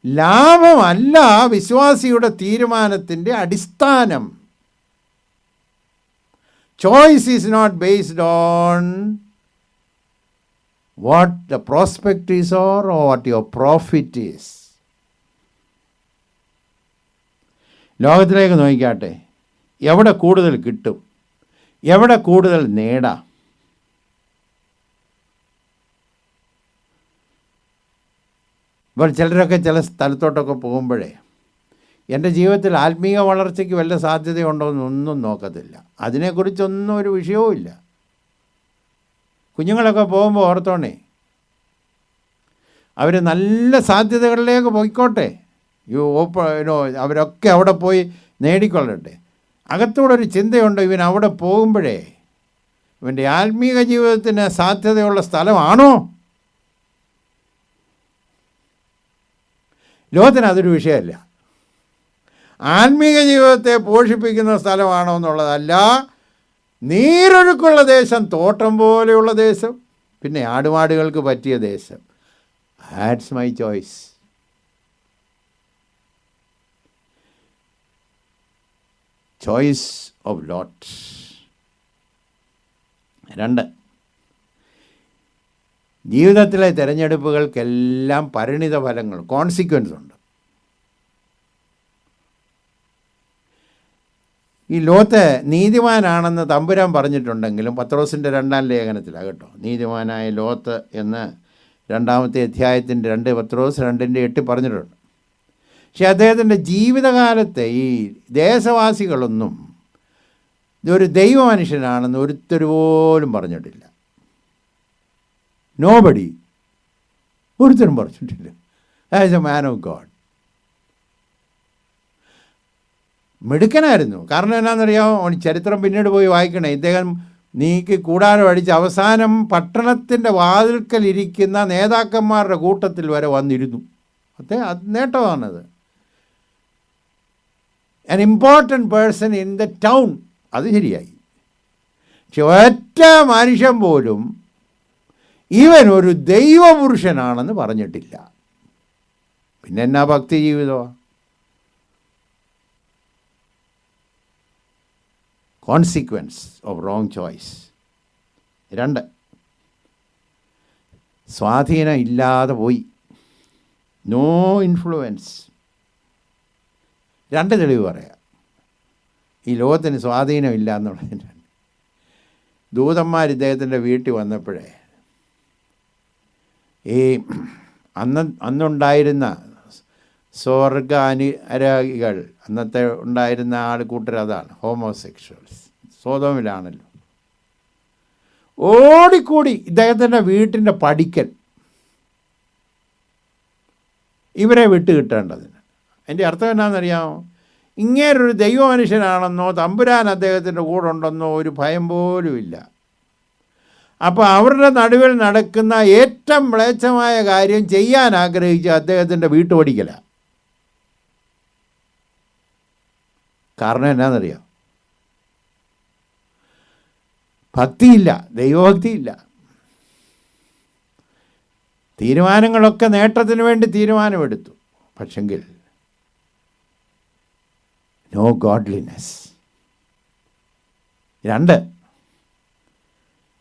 ലാഭമല്ല വിശ്വാസിയുടെ തീരുമാനത്തിൻ്റെ അടിസ്ഥാനം. Choice is not based on what the prospect is or what your profit is. ലോകത്തിലേക്ക് നോക്കിക്കാട്ടെ, എവിടെ കൂടുതൽ കിട്ടും, എവിടെ കൂടുതൽ നേടാം. ഇപ്പോൾ ചിലരൊക്കെ ചില സ്ഥലത്തോട്ടൊക്കെ പോകുമ്പോഴേ എൻ്റെ ജീവിതത്തിൽ ആത്മീയ വളർച്ചയ്ക്ക് വല്ല സാധ്യതയുണ്ടോ എന്നൊന്നും നോക്കത്തില്ല. അതിനെക്കുറിച്ചൊന്നും ഒരു വിഷയവും ഇല്ല. കുഞ്ഞുങ്ങളൊക്കെ പോകുമ്പോൾ ഓർത്തോണേ, അവർ നല്ല സാധ്യതകളിലേക്ക് പോയിക്കോട്ടെ. അവരൊക്കെ അവിടെ പോയി നേടിക്കൊള്ളട്ടെ. അകത്തൂടെ ഒരു ചിന്തയുണ്ട്, ഇവൻ അവിടെ പോകുമ്പോഴേ ഇവൻ്റെ ആത്മീക ജീവിതത്തിന് സാധ്യതയുള്ള സ്ഥലമാണോ? ലോകത്തിന് അതൊരു വിഷയമല്ല. ആത്മീക ജീവിതത്തെ പോഷിപ്പിക്കുന്ന സ്ഥലമാണോ എന്നുള്ളതല്ല. നീരൊഴുക്കുള്ള ദേശം, തോട്ടം പോലെയുള്ള ദേശം, പിന്നെ ആടുമാടുകൾക്ക് പറ്റിയ ദേശം. That's my choice. Choice of ലോട്ട്. 2, ജീവിതത്തിലെ തിരഞ്ഞെടുപ്പുകൾക്കെല്ലാം പരിണിത ഫലങ്ങൾ, കോൺസിക്വൻസ് ഉണ്ട്. ഈ ലോത്ത് നീതിമാനാണെന്ന് തമ്പുരാൻ പറഞ്ഞിട്ടുണ്ടെങ്കിലും പത്രോസിൻ്റെ 2-ാം ലേഖനത്തിലാണ് കേട്ടോ, നീതിമാനായ ലോത്ത് എന്ന് 2-ാമത്തെ അധ്യായത്തിൻ്റെ 2 പത്രോസ് 2:8 പറഞ്ഞിട്ടുണ്ട്. പക്ഷെ അദ്ദേഹത്തിൻ്റെ ജീവിതകാലത്തെ ഈ ദേശവാസികളൊന്നും ഇതൊരു ദൈവ മനുഷ്യനാണെന്ന് ഒരുത്തർ പോലും പറഞ്ഞിട്ടില്ല. നോബഡി, ഒരുത്തരും പറഞ്ഞിട്ടില്ല. As a man of God. മിടുക്കനായിരുന്നു. കാരണം എന്നാണെന്നറിയാമോ? ചരിത്രം പിന്നീട് പോയി വായിക്കണേ. ഇദ്ദേഹം നീക്കി കൂടാരം അടിച്ച് അവസാനം പട്ടണത്തിൻ്റെ വാതിൽക്കലിരിക്കുന്ന നേതാക്കന്മാരുടെ കൂട്ടത്തിൽ വരെ വന്നിരുന്നു. അത് നേട്ടമാണത്. an important person in the town. അത് ശരിയായി. പക്ഷെ ഒറ്റ മനുഷ്യൻ പോലും ഇവൻ ഒരു ദൈവപുരുഷനാണെന്ന് പറഞ്ഞിട്ടില്ല. പിന്നെ എന്നാ ഭക്തി ജീവിതമാണ്? Consequence of wrong choice. 2, സ്വാധീനം ഇല്ലാതെ പോയി. No influence. 2 തെളിവ് പറയാം ഈ ലോകത്തിന് സ്വാധീനമില്ല എന്നുള്ളതിന്. ദൂതന്മാർ ഇദ്ദേഹത്തിൻ്റെ വീട്ടിൽ വന്നപ്പോഴേ ഈ അന്നുണ്ടായിരുന്ന സ്വർഗാനുരാഗികൾ, അന്നത്തെ ഉണ്ടായിരുന്ന ആൾക്കൂട്ടർ അതാണ് ഹോമോസെക്ഷൽസ്. സോതോമിലാണല്ലോ. ഓടിക്കൂടി ഇദ്ദേഹത്തിൻ്റെ വീട്ടിൻ്റെ പടിക്കൽ ഇവരെ വിട്ട് കിട്ടേണ്ടതിന്. അതിൻ്റെ അർത്ഥം എന്നാണെന്നറിയാമോ? ഇങ്ങേരൊരു ദൈവമനുഷ്യനാണെന്നോ തമ്പുരാൻ അദ്ദേഹത്തിൻ്റെ കൂടെ ഉണ്ടെന്നോ ഒരു ഭയം പോലും ഇല്ല. അപ്പോൾ അവരുടെ നടുവിൽ നടക്കുന്ന ഏറ്റവും മ്ലേച്ഛമായ കാര്യം ചെയ്യാൻ ആഗ്രഹിച്ച അദ്ദേഹത്തിൻ്റെ വീട്ടുപടിക്കലാണ്. കാരണം എന്നാണെന്നറിയാം? ഭക്തിയില്ല, ദൈവഭക്തിയില്ല. തീരുമാനങ്ങളൊക്കെ നേട്ടത്തിന് വേണ്ടി തീരുമാനമെടുത്തു, പക്ഷെങ്കിൽ നോ ഗോഡ്ലിനെസ്. 2,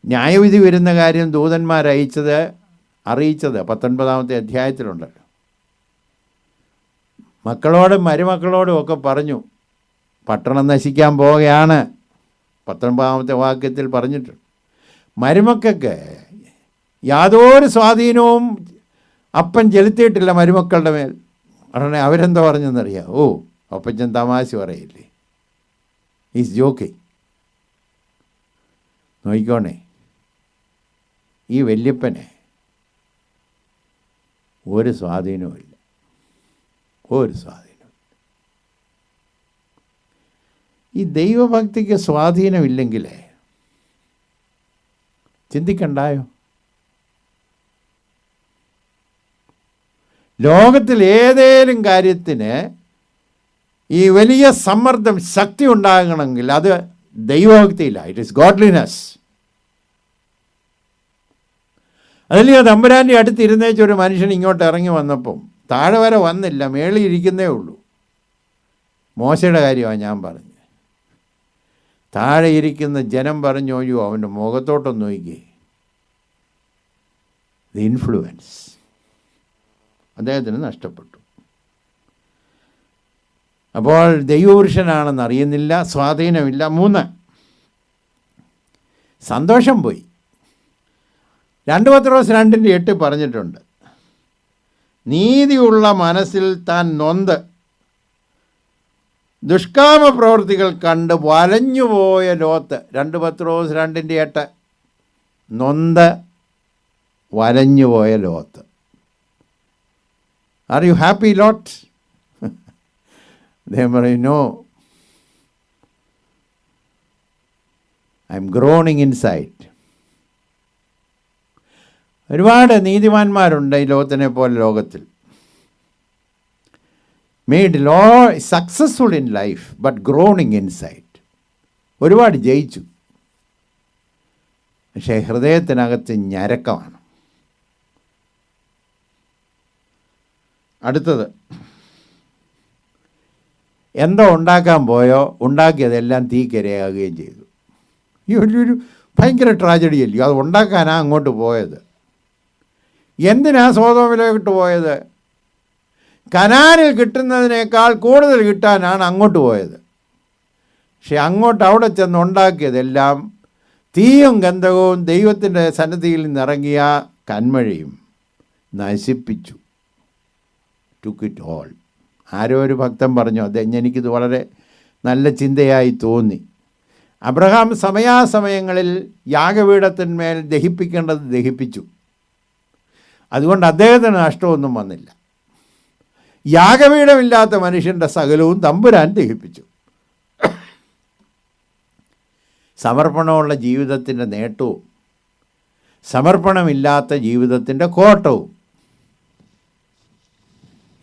ന്യായവിധി വരുന്ന കാര്യം ദൂതന്മാരയച്ചത് അറിയിച്ചത് 19-ാമത്തെ അധ്യായത്തിലുണ്ടല്ലോ. മക്കളോടും മരുമക്കളോടും ഒക്കെ പറഞ്ഞു, പട്ടണം നശിക്കാൻ പോവുകയാണ്. 19-ാമത്തെ വാക്യത്തിൽ പറഞ്ഞിട്ടുണ്ട്. മരുമക്കൾക്ക് യാതൊരു സ്വാധീനവും അപ്പൻ ചെലുത്തിയിട്ടില്ല മരുമക്കളുടെ മേൽ. ഉടനെ അവരെന്താ പറഞ്ഞെന്നറിയാം? ഓ, അപ്പച്ചൻ തമാശ പറയില്ലേ, ഈസ് ജോക്കിങ്. നോക്കിക്കോണേ, ഈ വല്യപ്പനെ ഒരു സ്വാധീനവുമില്ല, ഒരു സ്വാധീനം. ഈ ദൈവഭക്തിക്ക് സ്വാധീനമില്ലെങ്കിലേ ചിന്തിക്കണ്ടായോ? ലോകത്തിൽ ഏതേലും കാര്യത്തിന് ഈ വലിയ സമ്മർദ്ദം, ശക്തി ഉണ്ടാകണമെങ്കിൽ അത് ദൈവഭക്തിയില്ല. It is godliness. അതല്ലേ തമ്പുരാൻ്റെ അടുത്ത് ഇരുന്നേച്ച ഒരു മനുഷ്യൻ ഇങ്ങോട്ട് ഇറങ്ങി വന്നപ്പം താഴെ വരെ വന്നില്ല, മേളിൽ ഇരിക്കുന്നേ ഉള്ളൂ. മോശയുടെ കാര്യമാണ് ഞാൻ പറഞ്ഞത്. താഴെ ഇരിക്കുന്ന ജനം പറഞ്ഞു, അയ്യോ അവൻ്റെ മുഖത്തോട്ടൊന്ന് നോക്കിയേ, ദ ഇൻഫ്ലുവൻസ് അദ്ദേഹത്തിന് നഷ്ടപ്പെട്ടു. അപ്പോൾ ദൈവപുരുഷനാണെന്ന് അറിയുന്നില്ല, സ്വാധീനമില്ല. 3, സന്തോഷം പോയി. 2 പത്രോസ് 2:8 പറഞ്ഞിട്ടുണ്ട്, നീതിയുള്ള മനസ്സിൽ താൻ നൊന്ത് ദുഷ്കാമ പ്രവൃത്തികൾ കണ്ട് വലഞ്ഞുപോയ ലോത്ത്. 2 പത്രോസ് 2:8 നൊന്ത് വലഞ്ഞുപോയ ലോത്ത്. Are you happy Lot? അദ്ദേഹം പറയും, no, I am groaning inside. ഒരുപാട് നീതിമാന്മാരുണ്ട് ഈ ലോകത്തിനെ പോലെ ലോകത്തിൽ. Made successful in life but groaning inside. ഒരുപാട് ജയിച്ചു, പക്ഷേ ഹൃദയത്തിനകത്ത് ഞരക്കമാണ്. അടുത്തത്, എന്തോ ഉണ്ടാക്കാൻ പോയോ ഉണ്ടാക്കിയതെല്ലാം തീക്കിരയാകുകയും ചെയ്തു. ഈ വലിയൊരു ഭയങ്കര ട്രാജഡി അല്ലേ? അത് ഉണ്ടാക്കാനാണ് അങ്ങോട്ട് പോയത്. എന്തിനാ സോതോമിലോട്ട് പോയത്? കനാനിൽ കിട്ടുന്നതിനേക്കാൾ കൂടുതൽ കിട്ടാനാണ് അങ്ങോട്ട് പോയത്. പക്ഷെ അങ്ങോട്ട് അവിടെ ചെന്ന് ഉണ്ടാക്കിയതെല്ലാം തീയും ഗന്ധകവും ദൈവത്തിൻ്റെ സന്നിധിയിൽ നിന്നിറങ്ങിയ കന്മഴയും നശിപ്പിച്ചു. Took it all. ആരോ ഒരു ഭക്തൻ പറഞ്ഞു, അത് എനിക്കിത് വളരെ നല്ല ചിന്തയായി തോന്നി. അബ്രഹാം സമയാസമയങ്ങളിൽ യാഗപീഠത്തിന്മേൽ ദഹിപ്പിക്കേണ്ടത് ദഹിപ്പിച്ചു. അതുകൊണ്ട് അദ്ദേഹത്തിന് നഷ്ടമൊന്നും വന്നില്ല. യാഗപീഠമില്ലാത്ത മനുഷ്യൻ്റെ സകലവും തമ്പുരാൻ ദഹിപ്പിച്ചു. സമർപ്പണമുള്ള ജീവിതത്തിൻ്റെ നേട്ടവും സമർപ്പണമില്ലാത്ത ജീവിതത്തിൻ്റെ കോട്ടവും.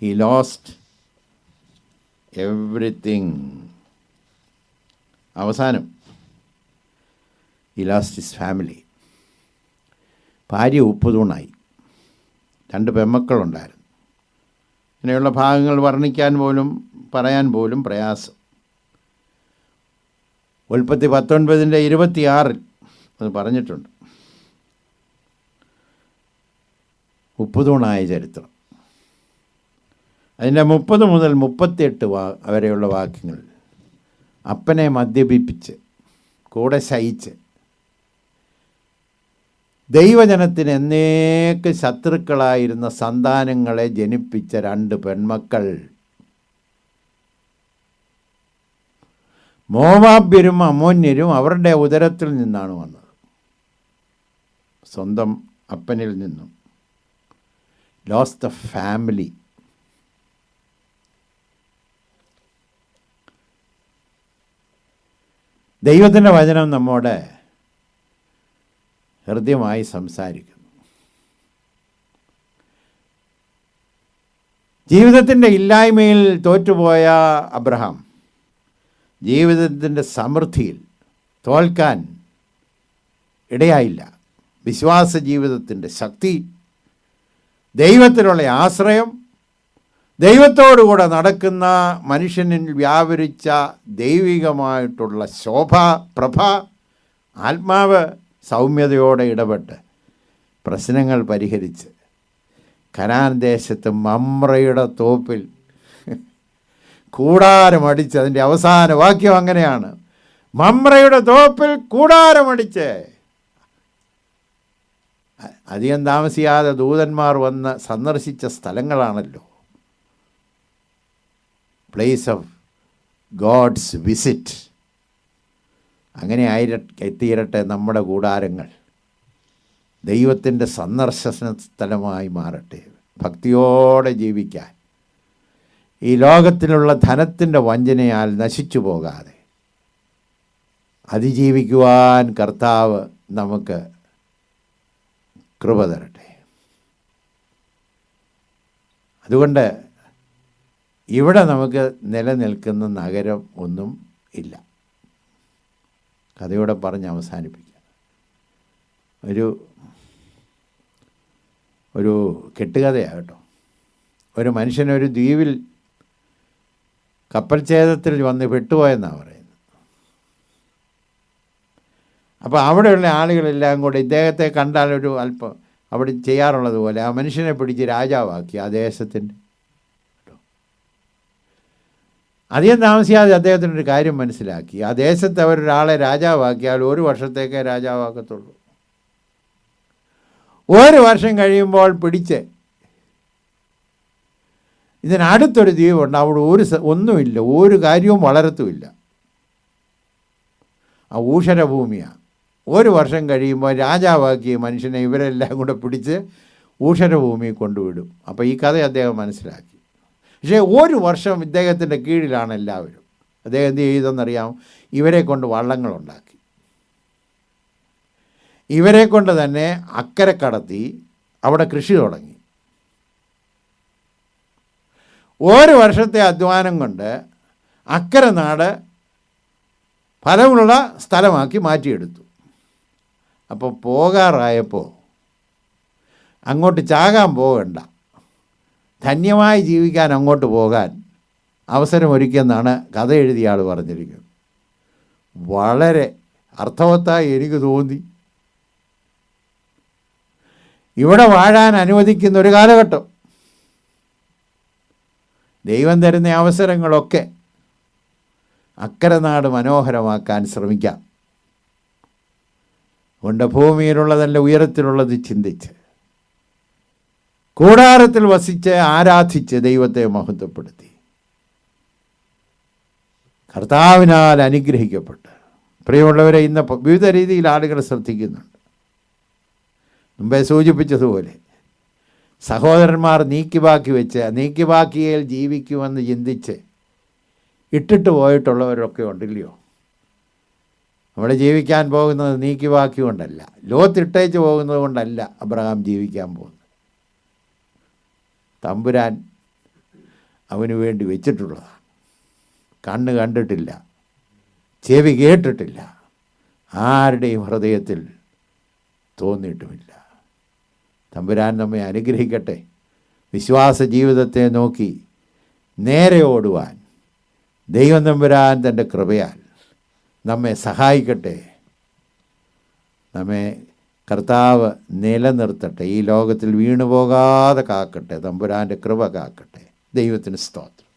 He lost everything. അവസാനം he lost his family. ഭാര്യ ഉപ്പുതൂണായി. 2 പെൺമക്കളുണ്ടായിരുന്നു. ഇങ്ങനെയുള്ള ഭാഗങ്ങൾ വർണ്ണിക്കാൻ പോലും പറയാൻ പോലും പ്രയാസം. ഉൽപ്പത്തി 19:26 അത് പറഞ്ഞിട്ടുണ്ട്. ഉപ്പുതൂണായ ചരിത്രം. അതിൻ്റെ 30 മുതൽ 38 വരെയുള്ള വാക്യങ്ങൾ അപ്പനെ മദ്യപിപ്പിച്ച് കൂടെ ശയിച്ച് ദൈവജനത്തിന് എന്നേക്ക് ശത്രുക്കളായിരുന്ന സന്താനങ്ങളെ ജനിപ്പിച്ച 2 പെൺമക്കൾ മോവാബ്യരും അമ്മോന്യരും അവരുടെ ഉദരത്തിൽ നിന്നാണ് വന്നത്. സ്വന്തം അപ്പനിൽ നിന്നും. Lost the family. ദൈവത്തിൻ്റെ വചനം നമ്മോട് ഹൃദ്യമായി സംസാരിക്കുന്നു. ജീവിതത്തിൻ്റെ ഇല്ലായ്മയിൽ തോറ്റുപോയ അബ്രഹാം ജീവിതത്തിൻ്റെ സമൃദ്ധിയിൽ തോൽക്കാൻ ഇടയായില്ല. വിശ്വാസ ജീവിതത്തിൻ്റെ ശക്തി, ദൈവത്തിലുള്ള ആശ്രയം, ദൈവത്തോടുകൂടെ നടക്കുന്ന മനുഷ്യനിൽ വ്യാപരിച്ച ദൈവികമായിട്ടുള്ള ശോഭ, പ്രഭ, ആത്മാവ് സൗമ്യതയോടെ ഇടപെട്ട് പ്രശ്നങ്ങൾ പരിഹരിച്ച് കനാൻ ദേശത്ത് മമ്രയുടെ തോപ്പിൽ കൂടാരമടിച്ച്, അതിൻ്റെ അവസാന വാക്യം അങ്ങനെയാണ്, മമ്രയുടെ തോപ്പിൽ കൂടാരമടിച്ച്. അധികം താമസിയാതെ ദൂതന്മാർ വന്ന് സന്ദർശിച്ച സ്ഥലങ്ങളാണല്ലോ. Place of God's visit. അങ്ങനെ എത്തിയിരട്ടെ നമ്മുടെ കൂടാരങ്ങൾ. ദൈവത്തിൻ്റെ സന്ദർശന സ്ഥലമായി മാറട്ടെ. ഭക്തിയോടെ ജീവിക്കാൻ, ഈ ലോകത്തിലുള്ള ധനത്തിൻ്റെ വഞ്ചനയാൽ നശിച്ചു പോകാതെ അതിജീവിക്കുവാൻ കർത്താവ് നമുക്ക് കൃപ തരട്ടെ. അതുകൊണ്ട് ഇവിടെ നമുക്ക് നിലനിൽക്കുന്ന നഗരം ഒന്നും ഇല്ല. കഥയോടെ പറഞ്ഞ് അവസാനിപ്പിക്കാം. ഒരു കെട്ടുകഥയാണ് കേട്ടോ. ഒരു മനുഷ്യനൊരു ദ്വീപിൽ കപ്പൽ ഛേദത്തിൽ വന്ന് പെട്ടുപോയെന്നാണ് പറയുന്നത്. അപ്പോൾ അവിടെയുള്ള ആളുകളെല്ലാം കൂടെ ഇദ്ദേഹത്തെ കണ്ടാൽ ഒരു അല്പം അവിടെ ചെയ്യാറുള്ളത് പോലെ ആ മനുഷ്യനെ പിടിച്ച് രാജാവാക്കി ആ ദേശത്തിൻ്റെ. അധികം താമസിയാതെ അദ്ദേഹത്തിനൊരു കാര്യം മനസ്സിലാക്കി. ആ ദേശത്ത് അവരൊരാളെ രാജാവാക്കിയാൽ 1 വർഷത്തേക്കേ രാജാവാക്കത്തുള്ളൂ. 1 വർഷം കഴിയുമ്പോൾ പിടിച്ച് ഇതിനടുത്തൊരു ദ്വീപുണ്ട്, അവിടെ ഒന്നുമില്ല, ഒരു കാര്യവും വളരത്തുമില്ല. ആ ഊഷരഭൂമിയാണ്. 1 വർഷം കഴിയുമ്പോൾ രാജാവാക്കിയ മനുഷ്യനെ ഇവരെല്ലാം കൂടെ പിടിച്ച് ഊഷരഭൂമിയിൽ കൊണ്ടുവിടും. അപ്പോൾ ഈ കഥ അദ്ദേഹം മനസ്സിലാക്കി. പക്ഷേ 1 വർഷം ഇദ്ദേഹത്തിൻ്റെ കീഴിലാണ് എല്ലാവരും. അദ്ദേഹം എന്ത് ചെയ്തെന്നറിയാം? ഇവരെ കൊണ്ട് വള്ളങ്ങളുണ്ടാക്കി, ഇവരെ കൊണ്ട് തന്നെ അക്കരെ കടത്തി അവിടെ കൃഷി തുടങ്ങി. 1 വർഷത്തെ അധ്വാനം കൊണ്ട് അക്കരെ നാട് ഫലമുള്ള സ്ഥലമാക്കി മാറ്റിയെടുത്തു. അപ്പോൾ പോകാറായപ്പോൾ അങ്ങോട്ട് ചാകാൻ പോകണ്ട, ധന്യമായി ജീവിക്കാൻ അങ്ങോട്ട് പോകാൻ അവസരമൊരുക്കിയെന്നാണ് കഥ എഴുതിയ ആൾ പറഞ്ഞിരിക്കുന്നത്. വളരെ അർത്ഥവത്തായി എനിക്ക് തോന്നി. ഇവിടെ വാഴാൻ അനുവദിക്കുന്ന ഒരു കാലഘട്ടം, ദൈവം തരുന്ന അവസരങ്ങളൊക്കെ അക്കരെ നാട് മനോഹരമാക്കാൻ ശ്രമിക്കാം. കൊണ്ട് ഭൂമിയിലുള്ളതല്ല ഉയരത്തിലുള്ളത് ചിന്തിച്ച് കൂടാരത്തിൽ വസിച്ച് ആരാധിച്ച് ദൈവത്തെ മഹത്വപ്പെടുത്തി കർത്താവിനാൽ അനുഗ്രഹിക്കപ്പെട്ട്. പ്രിയമുള്ളവരെ, ഇന്ന് വിവിധ രീതിയിൽ ആളുകൾ ശ്രദ്ധിക്കുന്നുണ്ട്. മുമ്പേ സൂചിപ്പിച്ചതുപോലെ സഹോദരന്മാർ നീക്കിബാക്കിയിൽ ജീവിക്കുമെന്ന് ചിന്തിച്ച് ഇട്ടിട്ട് പോയിട്ടുള്ളവരൊക്കെ ഉണ്ടില്ലയോ? അവിടെ ജീവിക്കാൻ പോകുന്നത് നീക്കിബാക്കി കൊണ്ടല്ല, ലോത്തിട്ടേച്ച് പോകുന്നത് കൊണ്ടല്ല അബ്രഹാം ജീവിക്കാൻ പോകുന്നത്. തമ്പുരാൻ അവന് വേണ്ടി വെച്ചിട്ടുള്ളതാണ്. കണ്ണ് കണ്ടിട്ടില്ല, ചെവി കേട്ടിട്ടില്ല, ആരുടെയും ഹൃദയത്തിൽ തോന്നിയിട്ടുമില്ല. തമ്പുരാൻ നമ്മെ അനുഗ്രഹിക്കട്ടെ. വിശ്വാസ ജീവിതത്തെ നോക്കി നേരെ ഓടുവാൻ ദൈവം തമ്പുരാൻ തൻ്റെ കൃപയാൽ നമ്മെ സഹായിക്കട്ടെ. നമ്മെ കർത്താവ് നിലനിർത്തട്ടെ. ഈ ലോകത്തിൽ വീണുപോകാതെ കാക്കട്ടെ. തമ്പുരാൻ്റെ കൃപ കാക്കട്ടെ. ദൈവത്തിന് സ്തോത്രം.